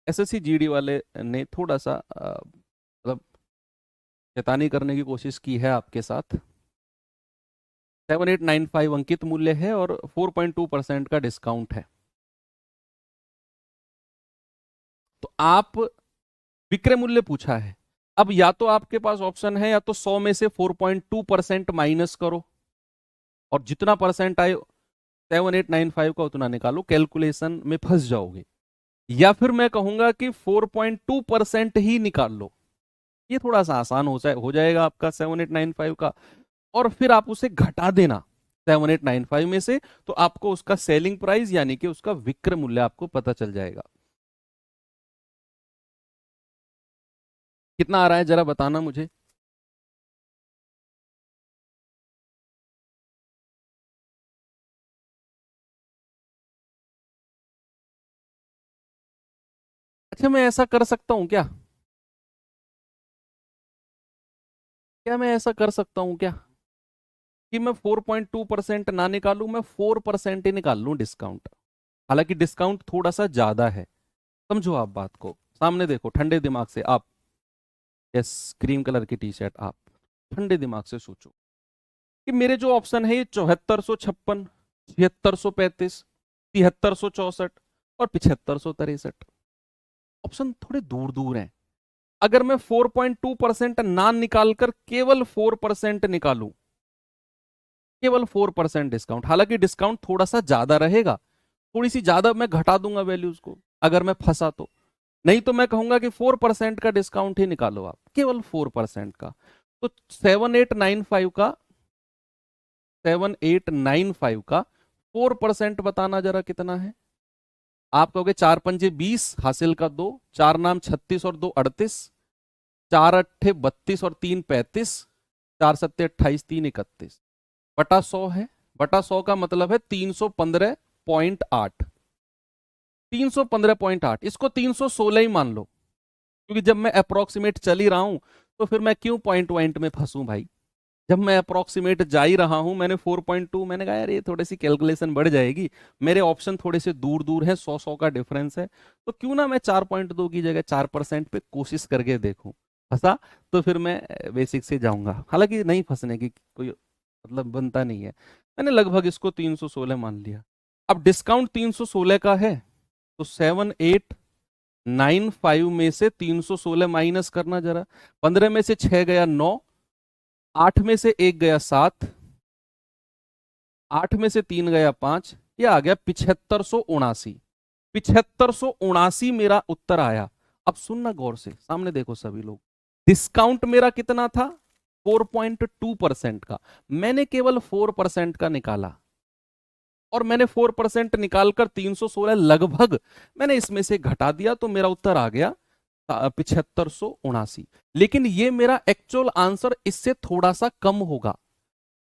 एसएससी जीडी वाले ने थोड़ा सा मतलब शैतानी करने की कोशिश की है आपके साथ। 7895 अंकित मूल्य है और 4.2% का डिस्काउंट है। तो आप विक्रय मूल्य पूछा है। अब या तो आपके पास ऑप्शन है, या तो 100 में से 4.2% माइनस करो और जितना परसेंट आए 7895 का उतना निकालो, कैलकुलेशन में फंस जाओगे। या फिर मैं कहूंगा कि 4.2% ही निकाल लो, ये थोड़ा सा आसान हो जाएगा आपका 7895 का। और फिर आप उसे घटा देना 7895 में से, तो आपको उसका सेलिंग प्राइस यानी कि उसका विक्रय मूल्य आपको पता चल जाएगा। कितना आ रहा है जरा बताना मुझे। अच्छा, मैं ऐसा कर सकता हूं क्या? क्या मैं ऐसा कर सकता हूं क्या कि मैं 4.2% ना निकालूं, मैं 4% ही निकाल लूं डिस्काउंट। हालांकि डिस्काउंट थोड़ा सा ज्यादा है, समझो आप बात को, सामने देखो ठंडे दिमाग से आप। यस, क्रीम कलर की टी शर्ट, आप ठंडे दिमाग से सोचो कि मेरे जो ऑप्शन है ये 7456, 7635, 7364 और 7563। ऑप्शन थोड़े दूर दूर हैं। अगर मैं 4.2% ना निकालकर केवल 4% निकालूं, केवल 4% डिस्काउंट, हालांकि डिस्काउंट थोड़ा सा ज्यादा रहेगा, थोड़ी सी ज्यादा मैं घटा दूंगा वैल्यूज को अगर मैं फंसा तो। नहीं तो मैं कहूंगा कि 4% का डिस्काउंट ही निकालो आप, केवल 4% का। तो 7895 का 4% बताना जरा कितना है। आप कहोगे 4×5 = 20, हासिल का 2, 4×9 = 36 और 2 = 38, 4×8 = 32 और 3 = 35, 4×7 = 28, 3 = 31 बटा 100 है। बटा 100 का मतलब है 315.8, 315.8, इसको 316 ही मान लो, क्योंकि जब मैं अप्रोक्सीमेट चल ही रहा हूं तो फिर मैं क्यों पॉइंट पॉइंट में फंसूं भाई। जब मैं अप्रोक्सीमेट जा ही रहा हूं, मैंने 4.2, मैंने कहा यार ये थोड़ी सी कैलकुलेशन बढ़ जाएगी, मेरे ऑप्शन थोड़े से दूर दूर हैं, 100 100 का डिफरेंस है, तो क्यों ना मैं 4.2 की जगह 4% पे कोशिश करके देखूं। फंसा तो फिर मैं बेसिक से जाऊंगा, हालांकि नहीं फंसने की कोई मतलब बनता नहीं है। मैंने लगभग इसको 316 मान लिया। अब डिस्काउंट 316 का है तो 7895 में से 316 माइनस करना जरा। 15 में से 6 गया 9, 8 में से 1 गया 7, 8 में से 3 गया 5, ये आ गया 7579। 7579 मेरा उत्तर आया। अब सुनना गौर से, सामने देखो सभी लोग, डिस्काउंट मेरा कितना था 4.2% का, मैंने केवल 4% का निकाला और मैंने 4% निकालकर 316 लगभग मैंने इसमें से घटा दिया तो मेरा उत्तर आ गया 7579। लेकिन ये मेरा एक्चुअल आंसर इससे थोड़ा सा कम होगा।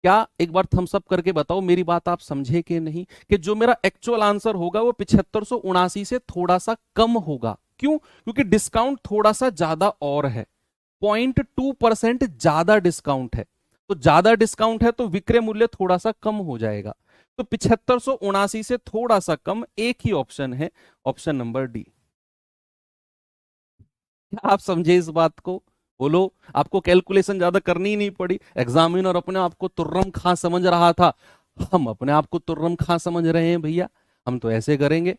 क्या, एक बार थम्स अप करके बताओ मेरी बात आप समझे कि नहीं, कि जो मेरा एक्चुअल आंसर होगा वो 7579 से थोड़ा सा कम होगा। क्यों? क्योंकि डिस्काउंट थोड़ा सा ज्यादा और है, 0.2% ज्यादा डिस्काउंट है। तो ज्यादा डिस्काउंट है तो विक्रय मूल्य थोड़ा सा कम हो जाएगा। तो 7579 से थोड़ा सा कम एक ही ऑप्शन है, ऑप्शन नंबर डी। क्या आप समझे इस बात को? बोलो। आपको कैलकुलेशन ज्यादा करनी ही नहीं पड़ी, एग्जामिनर अपने आप को तुर्रम खां समझ रहा था, हम अपने आप को तुर्रम खां समझ रहे हैं भैया, हम तो ऐसे करेंगे,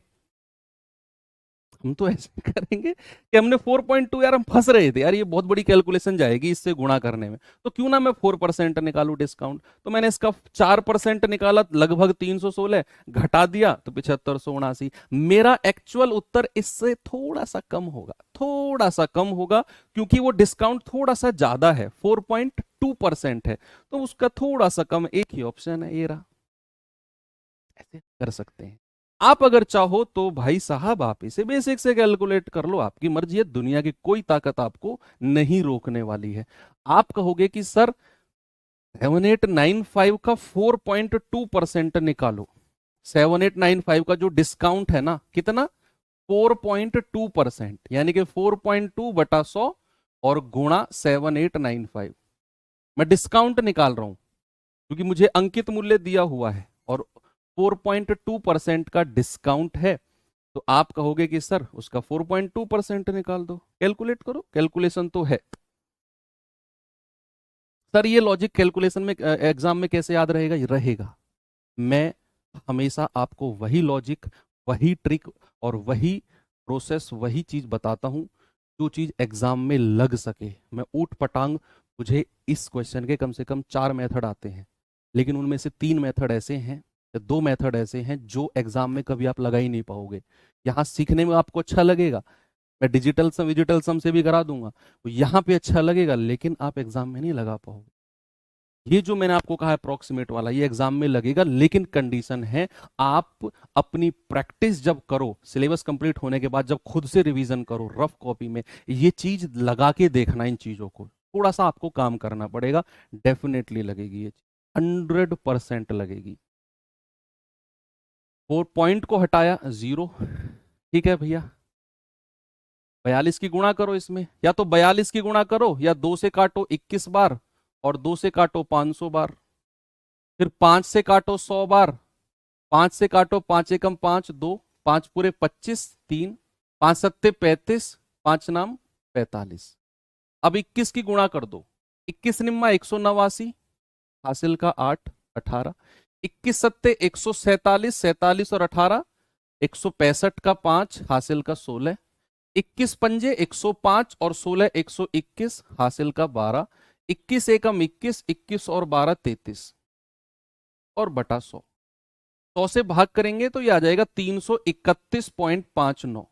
हम तो ऐसे करेंगे कि हमने 4.2, यार हम फंस रहे थे यार, ये बहुत बड़ी कैलकुलेशन जाएगी इससे गुणा करने में, तो क्यों ना मैं 4% निकालू डिस्काउंट। तो मैंने इसका 4% निकाला, लगभग 316 घटा दिया तो 7579। मेरा एक्चुअल उत्तर इससे थोड़ा सा कम होगा, थोड़ा सा कम होगा, क्योंकि वो डिस्काउंट थोड़ा सा ज्यादा है, 4.2% है, तो उसका थोड़ा सा कम एक ही ऑप्शन है, ये रहा। ऐसे कर सकते हैं। आप अगर चाहो तो भाई साहब आप इसे बेसिक से कैलकुलेट कर लो, आपकी मर्जी है, दुनिया की कोई ताकत आपको नहीं रोकने वाली है। आप कहोगे कि सर 7895 का 4.2% निकालो। 7895 का जो डिस्काउंट है ना, कितना? 4.2%, यानी कि 4.2 बटा 100 और गुणा 7895। मैं डिस्काउंट निकाल रहा हूं क्योंकि मुझे अंकित मूल्य दिया हुआ है और 4.2% का डिस्काउंट है, तो आप कहोगे कि सर उसका 4.2% निकाल दो, कैलकुलेट करो, कैलकुलेशन तो है। सर ये लॉजिक कैलकुलेशन में एग्जाम में कैसे याद रहेगा? ये रहेगा, मैं हमेशा आपको वही लॉजिक, वही ट्रिक और वही प्रोसेस, वही चीज बताता हूं जो चीज एग्जाम में लग सके। मैं ऊट पटांग, मुझे इस क्वेश्चन के कम से कम 4 मेथड आते हैं, लेकिन उनमें से 3 मेथड ऐसे हैं, 2 मेथड ऐसे हैं जो एग्जाम में कभी आप लगा ही नहीं पाओगे। यहाँ सीखने में आपको अच्छा लगेगा, मैं डिजिटल सम विजिटल सम से भी करा दूंगा, तो यहाँ पे अच्छा लगेगा, लेकिन आप एग्जाम में नहीं लगा पाओगे। ये जो मैंने आपको कहा अप्रोक्सीमेट वाला, ये एग्जाम में लगेगा, लेकिन कंडीशन है आप अपनी प्रैक्टिस जब करो, सिलेबस कंप्लीट होने के बाद जब खुद से रिवीजन करो रफ कॉपी में, ये चीज लगा के देखना, इन चीजों को थोड़ा सा आपको काम करना पड़ेगा, डेफिनेटली लगेगी ये, 100% लगेगी। 4 पॉइंट को हटाया 0, ठीक है भैया। 42 की गुणा करो इसमें, या तो 42 की गुणा करो या 2 से काटो 21 बार और 2 से काटो 500 बार, फिर 5 से काटो 100 बार, 5 से काटो 5 एकम 5, 2, 5 पूरे 25, 3, 5 सत्ते 35, 5 नाम 45। अब 21 की गुणा कर दो, 21 निम्मा 189, हासिल का 8, 18, 21 सत्ते 147, 47 और 18, 165 का 5, हासिल का 16, 21 पंजे 105 और 16 121, हासिल का 12, 21 एकम 21, 21 और 12 33 और बटा 100। 100 से भाग करेंगे तो ये आ जाएगा 331.59।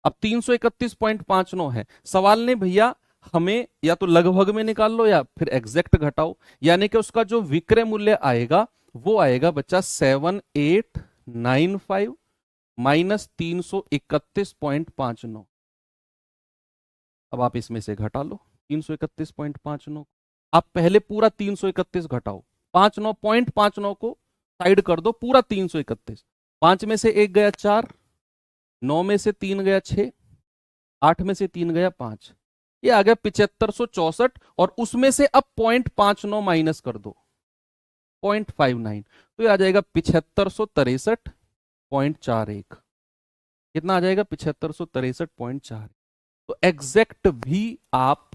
अब 331.59 है, सवाल ने भैया हमें या तो लगभग में निकाल लो या फिर एग्जैक्ट घटाओ, यानी कि उसका जो विक्रय मूल्य आएगा वो आएगा बच्चा 7895 माइनस 331.59। अब आप इसमें से घटा लो 331.59, आप पहले पूरा 331 घटाओ, 59.59 को साइड कर दो, पूरा 331, 5 में से 1 गया 4, 9 में से 3 गया 6, 8 में से 3 गया 5, ये आ गया 7564, और उसमें से अब 0.59 माइनस कर दो 0.59, तो ये आ जाएगा 7563.41। कितना आ जाएगा? 7563.41। तो एग्जैक्ट भी आप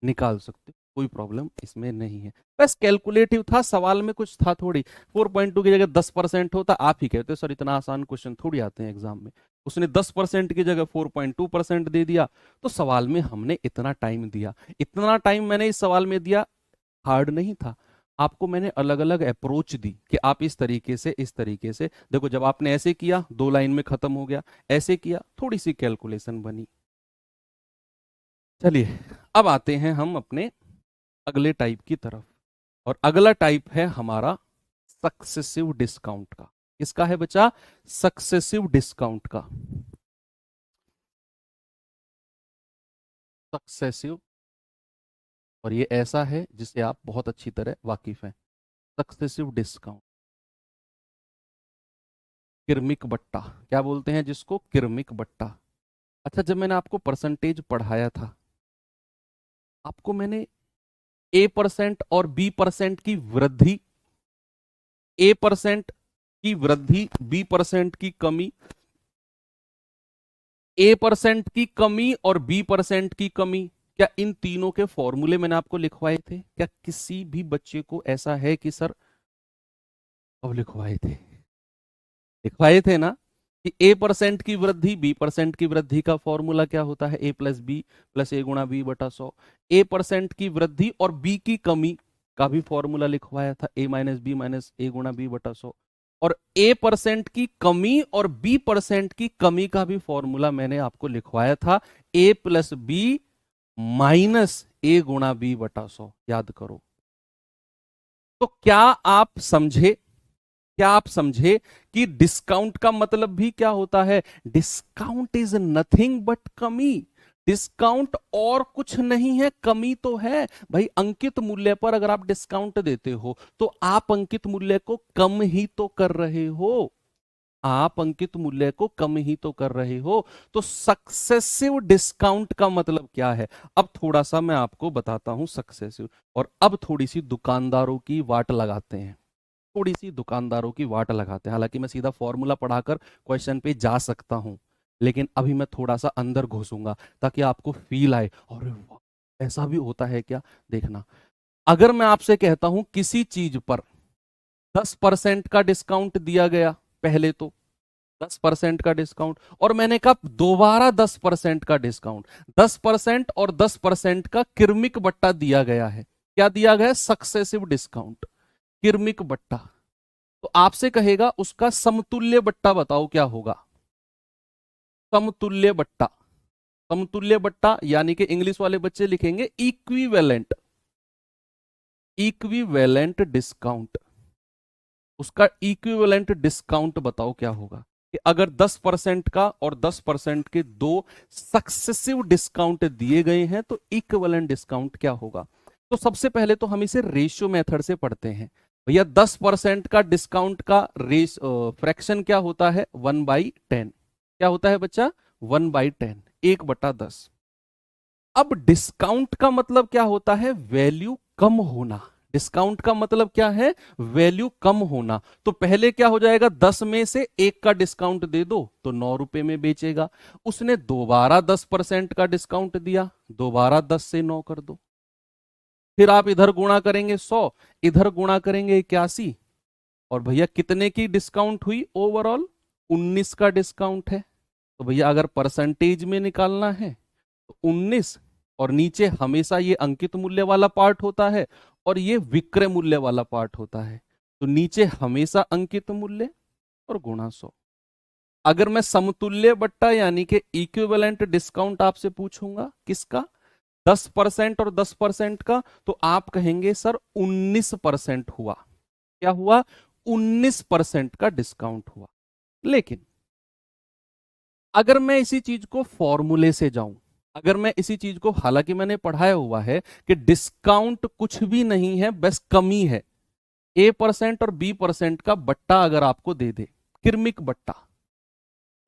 निकाल सकते हो, कोई प्रॉब्लम इसमें नहीं है। बस कैलकुलेटिव था, सवाल में कुछ था थोड़ी। 4.2 की जगह 10% होता, आप ही कहते सर इतना आसान क्वेश्चन थोड़ी आते हैं एग्जाम में। उसने 10% की जगह 4.2% दे दिया, तो सवाल में हमने इतना टाइम दिया। इतना टाइम मैंने इस सवाल में दिया, हार्ड नहीं था। आपको मैंने अलग अलग अप्रोच दी कि आप इस तरीके से, इस तरीके से देखो। जब आपने ऐसे किया 2 लाइन में खत्म हो गया, ऐसे किया थोड़ी सी कैलकुलेशन बनी। चलिए अब आते हैं हम अपने अगले टाइप की तरफ, और अगला टाइप है हमारा सक्सेसिव डिस्काउंट का। किसका है बच्चा? सक्सेसिव डिस्काउंट का। सक्सेसिव, और ये ऐसा है जिसे आप बहुत अच्छी तरह वाकिफ हैं। सक्सेसिव डिस्काउंट, किरमिक बट्टा, क्या बोलते हैं जिसको? किरमिक बट्टा। अच्छा, जब मैंने आपको परसेंटेज पढ़ाया था, आपको मैंने A% और B% की वृद्धि, A% की वृद्धि, B% की कमी, A% की कमी और B% की कमी, क्या इन तीनों के फॉर्मूले मैंने आपको लिखवाए थे? क्या किसी भी बच्चे को ऐसा है कि सर अब लिखवाए थे? लिखवाए थे ना कि A% की वृद्धि, B% की वृद्धि का फॉर्मूला क्या होता है? A plus B plus A गुणा बी बटा 100। A% की वृद्धि और B की कमी का भी फॉर्मूला लिखवाया था, A minus B minus A गुणा बी बटा 100। और A% की कमी और B% की कमी का भी फॉर्मूला मैंने आपको लिखवाया था, A plus B minus A गुणा बी बटा 100। याद करो। तो क्या आप समझे? क्या आप समझे कि डिस्काउंट का मतलब भी क्या होता है? डिस्काउंट इज नथिंग बट कमी। डिस्काउंट और कुछ नहीं है, कमी तो है भाई। अंकित मूल्य पर अगर आप डिस्काउंट देते हो तो आप अंकित मूल्य को कम ही तो कर रहे हो। आप अंकित मूल्य को कम ही तो कर रहे हो। तो सक्सेसिव डिस्काउंट का मतलब क्या है? अब थोड़ा सा मैं आपको बताता हूं सक्सेसिव, और अब थोड़ी सी दुकानदारों की वाट लगाते हैं। थोड़ी सी दुकानदारों की वाट लगाते हैं। हालांकि मैं सीधा फॉर्मूला पढ़ाकर क्वेश्चन पे जा सकता हूं, लेकिन अभी मैं थोड़ा सा अंदर घुसूंगा ताकि आपको फील आए, और ऐसा भी होता है क्या, देखना। अगर मैं आपसे कहता हूं किसी चीज पर 10% का डिस्काउंट दिया गया, पहले तो 10% का डिस्काउंट, और मैंने कहा दोबारा 10% का डिस्काउंट, 10% और 10% का किरमिक बट्टा दिया गया है। क्या दिया गया? सक्सेसिव डिस्काउंट, किरमिक बट्टा। तो आपसे कहेगा उसका समतुल्य बट्टा बताओ क्या होगा? समतुल्य बट्टा। समतुल्य बट्टा यानी कि इंग्लिश वाले बच्चे लिखेंगे इक्विवेलेंट, इक्विवेलेंट डिस्काउंट। उसका इक्विवेलेंट डिस्काउंट बताओ क्या होगा? कि अगर 10% का और 10% के दो सक्सेसिव डिस्काउंट दिए गए हैं तो इक्विवेलेंट डिस्काउंट क्या होगा? तो सबसे पहले तो हम इसे रेशियो मेथड से पढ़ते हैं। भैया 10% का डिस्काउंट का फ्रैक्शन क्या होता है? 1/10। क्या होता है बच्चा? 1/10, 1/10। अब डिस्काउंट का मतलब क्या होता है? वैल्यू कम होना। डिस्काउंट का मतलब क्या है? वैल्यू कम होना। तो पहले क्या हो जाएगा? 10 में से 1 का डिस्काउंट दे दो तो 9 रुपए में बेचेगा। उसने दोबारा 10% का डिस्काउंट दिया, दोबारा 10 से 9 कर दो। फिर आप इधर गुणा करेंगे 100, इधर गुणा करेंगे 81, और भैया कितने की डिस्काउंट हुई? ओवरऑल 19 का डिस्काउंट है। तो भैया अगर परसेंटेज में निकालना है तो 19, और नीचे हमेशा ये अंकित मूल्य वाला पार्ट होता है और ये विक्रय मूल्य वाला पार्ट होता है। तो नीचे हमेशा अंकित मूल्य और गुणा 100। अगर मैं समतुल्य बट्टा यानी कि इक्विवेलेंट डिस्काउंट आपसे पूछूंगा किसका? 10% और 10% का, तो आप कहेंगे सर 19% हुआ। क्या हुआ? 19% का डिस्काउंट हुआ। लेकिन अगर मैं इसी चीज को फॉर्मूले से जाऊं, अगर मैं इसी चीज को, हालांकि मैंने पढ़ाया हुआ है कि डिस्काउंट कुछ भी नहीं है, बस कमी है। A% और B% का बट्टा अगर आपको दे दे, किरमिक बट्टा,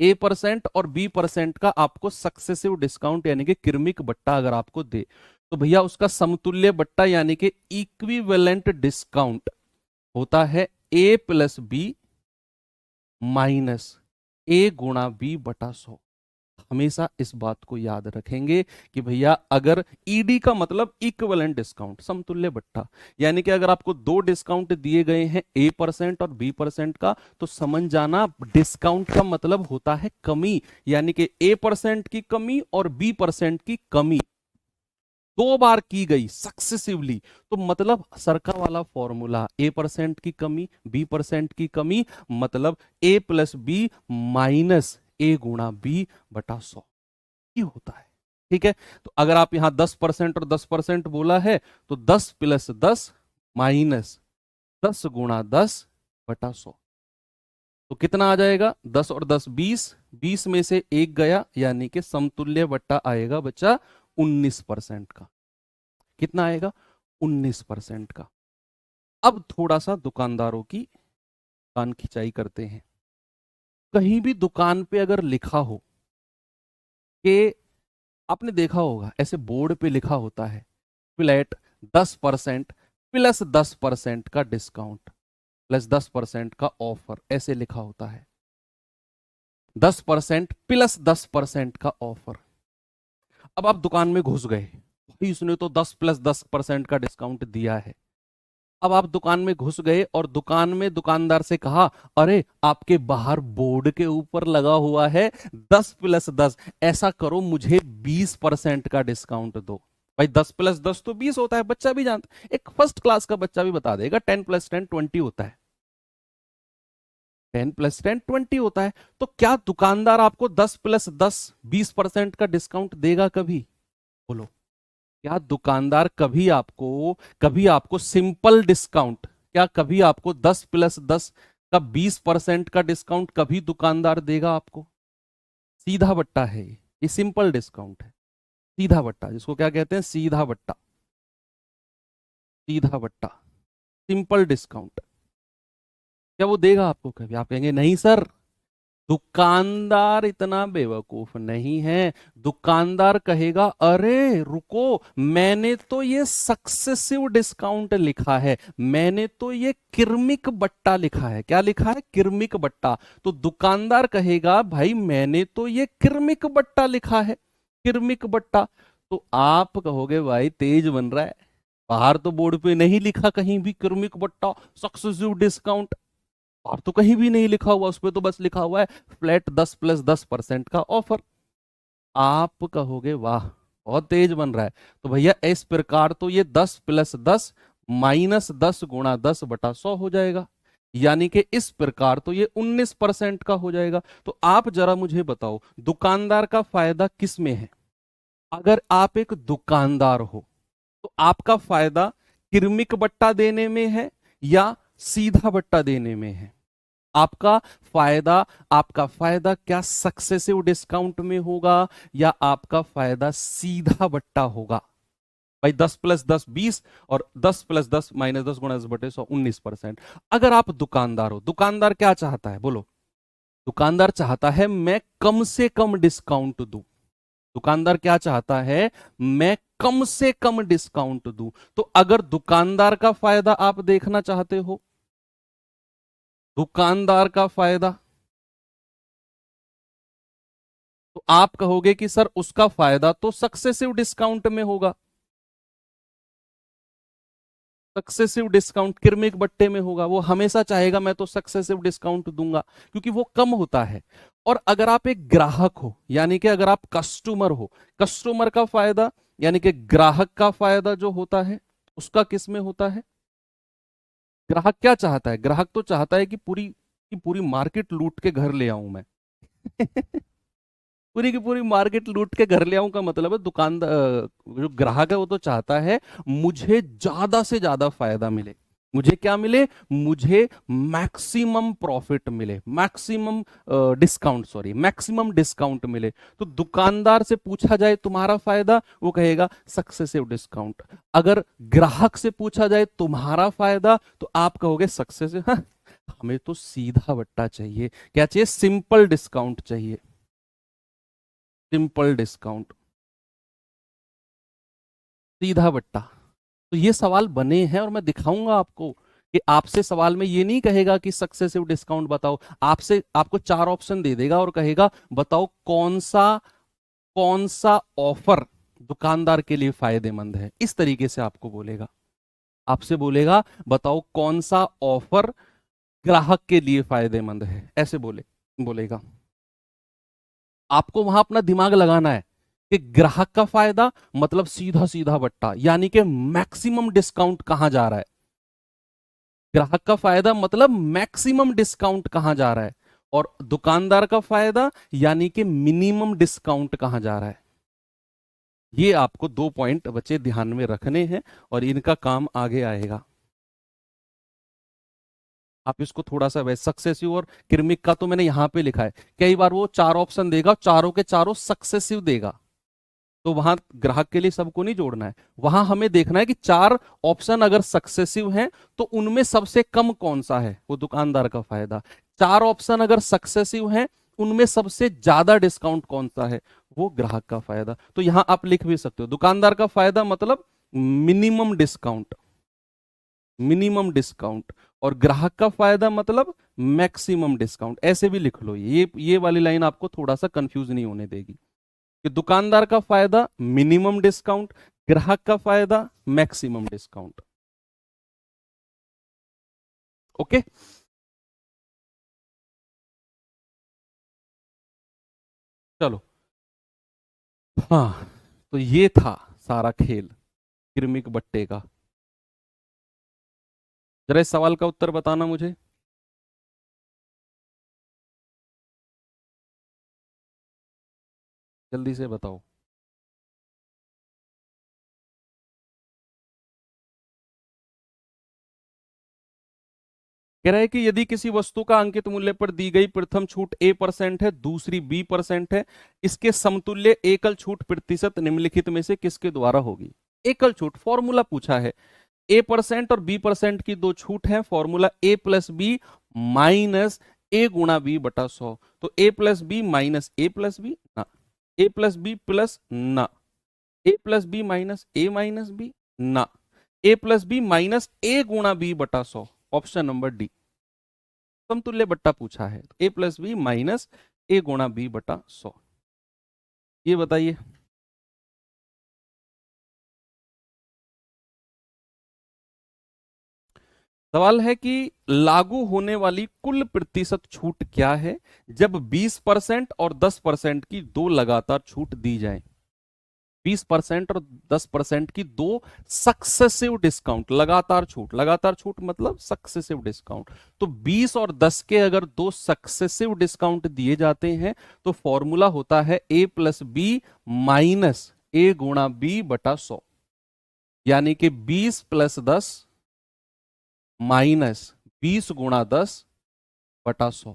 A% और B% का आपको सक्सेसिव डिस्काउंट यानी कि किरमिक बट्टा अगर आपको दे, तो भैया उसका समतुल्य बट्टा यानी कि इक्विवेलेंट डिस्काउंट होता है A plus B minus A गुणा B बटा 100। हमेशा इस बात को याद रखेंगे कि भैया अगर ईडी का मतलब इक्विवेलेंट डिस्काउंट, समतुल्य बट्टा, यानी कि अगर आपको दो डिस्काउंट दिए गए हैं A% और B% का, तो समझ जाना डिस्काउंट का मतलब होता है कमी, यानी कि A% की कमी और B% की कमी दो बार की गई सक्सेसिवली, तो मतलब सरका वाला फॉर्मूला A% की कमी B% की कमी, मतलब A+B माइनस A गुणा B बटा 100 ही होता है। ठीक है, तो अगर आप यहां 10% और 10% बोला है, तो 10+10 माइनस 10 गुणा 10 बटा 100, तो कितना आ जाएगा? 10 और 10 20, 20 में से एक गया, यानी कि समतुल्य बट्टा आएगा बच्चा 19% का। कितना आएगा? 19% का। अब थोड़ा सा दुकानदारों की कान खिंचाई करते हैं। कहीं भी दुकान पे अगर लिखा हो कि, आपने देखा होगा ऐसे बोर्ड पे लिखा होता है फ्लैट 10% प्लस 10% का डिस्काउंट प्लस 10% का ऑफर, ऐसे लिखा होता है 10% प्लस 10% का ऑफर। अब आप दुकान में घुस गए, भाई उसने तो 10+10% का डिस्काउंट दिया है। अब आप दुकान में घुस गए और दुकान में दुकानदार से कहा, अरे आपके बाहर बोर्ड के ऊपर लगा हुआ है 10+10, ऐसा करो मुझे 20% का डिस्काउंट दो। भाई 10+10 तो 20 होता है, बच्चा भी जानता है, एक फर्स्ट क्लास का बच्चा भी बता देगा 10+10 20 होता है, 10+10 20 होता है। तो क्या दुकानदार आपको 10+10 20% का डिस्काउंट देगा कभी? बोलो, क्या दुकानदार कभी आपको सिंपल डिस्काउंट, क्या कभी आपको 10+10 का 20% का डिस्काउंट कभी दुकानदार देगा आपको? सीधा बट्टा है ये सिंपल डिस्काउंट है, सीधा बट्टा, जिसको क्या कहते हैं? सीधा बट्टा, सीधा बट्टा, सिंपल डिस्काउंट। क्या वो देगा आपको कभी? आप कहेंगे नहीं सर, दुकानदार इतना बेवकूफ नहीं है। दुकानदार कहेगा, अरे रुको, मैंने तो ये सक्सेसिव डिस्काउंट लिखा है, मैंने तो ये किर्मिक बट्टा लिखा है। क्या लिखा है? किर्मिक बट्टा। तो दुकानदार कहेगा, भाई मैंने तो ये किर्मिक बट्टा लिखा है, किर्मिक बट्टा। तो आप कहोगे भाई तेज बन रहा है, बाहर तो बोर्ड पे नहीं लिखा कहीं भी किर्मिक बट्टा सक्सेसिव डिस्काउंट, और तो कहीं भी नहीं लिखा हुआ, उस पर तो बस लिखा हुआ है फ्लैट 10+10% का ऑफर। आप कहोगे वाह बहुत तेज बन रहा है। तो भैया इस प्रकार तो ये 10+10 माइनस 10 गुणा 10 बटा 100 हो जाएगा, यानी कि इस प्रकार तो ये 19% का हो जाएगा। तो आप जरा मुझे बताओ दुकानदार का फायदा किस में है? अगर आप एक दुकानदार हो तो आपका फायदा किर्मिक बट्टा देने में है या सीधा बट्टा देने में है? आपका फायदा क्या सक्सेसिव डिस्काउंट में होगा या आपका फायदा सीधा बट्टा होगा? भाई 10+10 20 और 10+10 माइनस 10 गुणा 10 बटे 100 19%। अगर आप दुकानदार हो, दुकानदार क्या चाहता है? बोलो, दुकानदार चाहता है मैं कम से कम डिस्काउंट दूं। दुकानदार क्या चाहता है? मैं कम से कम डिस्काउंट दूं। तो अगर दुकानदार का फायदा आप देखना चाहते हो, दुकानदार का फायदा, तो आप कहोगे कि सर उसका फायदा तो सक्सेसिव डिस्काउंट में होगा, सक्सेसिव डिस्काउंट किर्मिक बट्टे में होगा। वो हमेशा चाहेगा मैं तो सक्सेसिव डिस्काउंट दूंगा क्योंकि वो कम होता है। और अगर आप एक ग्राहक हो, यानी कि अगर आप कस्टमर हो, कस्टमर का फायदा यानी कि ग्राहक का फायदा जो होता है उसका किस में होता है? ग्राहक क्या चाहता है? ग्राहक तो चाहता है कि पूरी मार्केट लूट के घर ले आऊं मैं पूरी की पूरी मार्केट लूट के घर ले आऊं का मतलब है दुकानदार, जो ग्राहक है वो तो चाहता है मुझे ज्यादा से ज्यादा फायदा मिले, मुझे क्या मिले? मुझे मैक्सिमम प्रॉफिट मिले, maximum discount, sorry maximum discount मिले। तो दुकानदार से पूछा जाए तुम्हारा फायदा, वो कहेगा सक्सेसिव डिस्काउंट। अगर ग्राहक से पूछा जाए तुम्हारा फायदा, तो आप कहोगे सक्सेसिव। हाँ, हमें तो सीधा बट्टा चाहिए। क्या चाहिए? सिंपल डिस्काउंट चाहिए, सिंपल डिस्काउंट, सीधा बट्टा। तो ये सवाल बने हैं और मैं दिखाऊंगा आपको कि आपसे सवाल में ये नहीं कहेगा कि सक्सेसिव डिस्काउंट बताओ, आपसे आपको 4 ऑप्शन दे देगा और कहेगा बताओ कौन सा कौन सा ऑफर दुकानदार के लिए फायदेमंद है, इस तरीके से आपको बोलेगा। आपसे बोलेगा बताओ कौन सा ऑफर ग्राहक के लिए फायदेमंद है, ऐसे बोलेगा। आपको वहां अपना दिमाग लगाना है कि ग्राहक का फायदा मतलब सीधा सीधा बट्टा, यानी कि मैक्सिमम डिस्काउंट कहां जा रहा है। ग्राहक का फायदा मतलब मैक्सिमम डिस्काउंट कहां जा रहा है, और दुकानदार का फायदा यानी कि मिनिमम डिस्काउंट कहां जा रहा है। ये आपको 2 पॉइंट बच्चे ध्यान में रखने हैं और इनका काम आगे आएगा। आप इसको थोड़ा सा वैसे सक्सेसिव और क्रमिक का तो मैंने यहां पे लिखा है, कई बार वो 4 ऑप्शन देगा, चारों के चारों सक्सेसिव देगा, तो वहां ग्राहक के लिए सबको नहीं जोड़ना है। वहां हमें देखना है कि 4 ऑप्शन अगर सक्सेसिव हैं तो उनमें सबसे कम कौन सा है, वो दुकानदार का फायदा। 4 ऑप्शन अगर सक्सेसिव हैं उनमें सबसे ज्यादा डिस्काउंट कौन सा है, वो ग्राहक का फायदा। तो यहां आप लिख भी सकते हो दुकानदार का फायदा मतलब मिनिमम डिस्काउंट, मिनिमम डिस्काउंट, और ग्राहक का फायदा मतलब मैक्सिमम डिस्काउंट, ऐसे भी लिख लो। ये वाली लाइन आपको थोड़ा सा कंफ्यूज नहीं होने देगी कि दुकानदार का फायदा मिनिमम डिस्काउंट, ग्राहक का फायदा मैक्सिमम डिस्काउंट। ओके, चलो। हाँ, तो ये था सारा खेल क्रमिक बट्टे का। जरा इस सवाल का उत्तर बताना मुझे। जल्दी से बताओ। कह रहा है कि यदि किसी वस्तु का अंकित मूल्य पर दी गई प्रथम छूट A% है, दूसरी B% है, इसके समतुल्य एकल छूट प्रतिशत निम्नलिखित में से किसके द्वारा होगी। एकल छूट फॉर्मूला पूछा है, A% और B% की 2 छूट है, formula A plus B minus A गुणा B बटा 100। तो A plus B minus A plus B ना, A प्लस बी प्लस ना, A plus B minus A minus B ना, A plus B minus A गुणा B बटा 100, option number D. समतुल्य बट्टा पूछा है, A plus B minus A गुणा B बटा 100। ये बताइए। सवाल है कि लागू होने वाली कुल प्रतिशत छूट क्या है जब 20% और 10% की 2 लगातार छूट दी जाए। 20% और 10% की 2 सक्सेसिव डिस्काउंट, लगातार छूट मतलब सक्सेसिव डिस्काउंट। तो 20 और 10 के अगर 2 सक्सेसिव डिस्काउंट दिए जाते हैं तो फॉर्मूला होता है A plus B minus A गुणा B बटा 100, यानी कि 20 प्लस 10 माइनस 20 गुणा 10 बटा 100।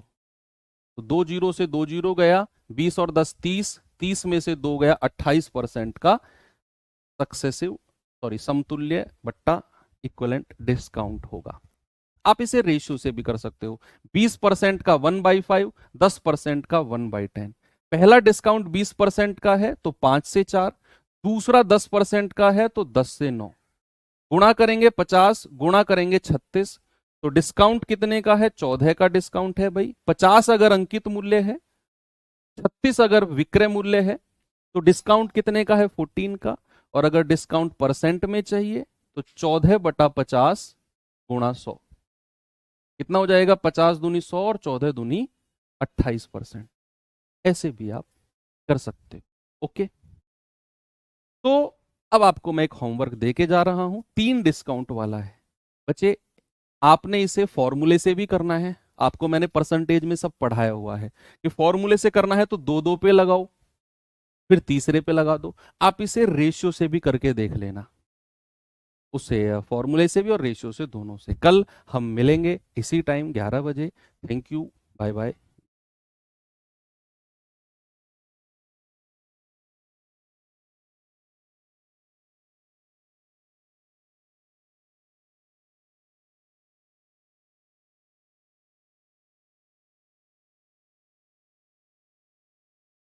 तो 2 जीरो से 2 जीरो गया, 20 और 10 30, 30 में से 2 गया, 28% का सक्सेसिव समतुल्य बट्टा इक्वलेंट डिस्काउंट होगा। आप इसे रेशियो से भी कर सकते हो, 20% का 1/5, 10% का 1/10। पहला डिस्काउंट 20% का है तो 5 से 4, दूसरा 10% का है तो 10 से 9, गुणा करेंगे 50, गुणा करेंगे 36, तो डिस्काउंट कितने का है, 14 का डिस्काउंट है भाई। 50 अगर अंकित मूल्य है, 36 अगर विक्रय मूल्य है, तो डिस्काउंट कितने का है, 14 का। और अगर डिस्काउंट परसेंट में चाहिए तो 14 बटा 50 गुणा 100, कितना हो जाएगा, 50 दूनी 100 और 14 दूनी 28%। ऐसे भी आप कर सकते हो। ओके, तो अब आपको मैं एक होमवर्क देके जा रहा हूं, 3 डिस्काउंट वाला है बच्चे। आपने इसे फॉर्मूले से भी करना है, आपको मैंने परसेंटेज में सब पढ़ाया हुआ है कि फॉर्मूले से करना है तो 2 पे लगाओ, फिर तीसरे पे लगा दो। आप इसे रेशियो से भी करके देख लेना, उससे फॉर्मूले से भी और रेशियो से, दोनों से। कल हम मिलेंगे इसी टाइम 11 बजे। Thank you, bye bye.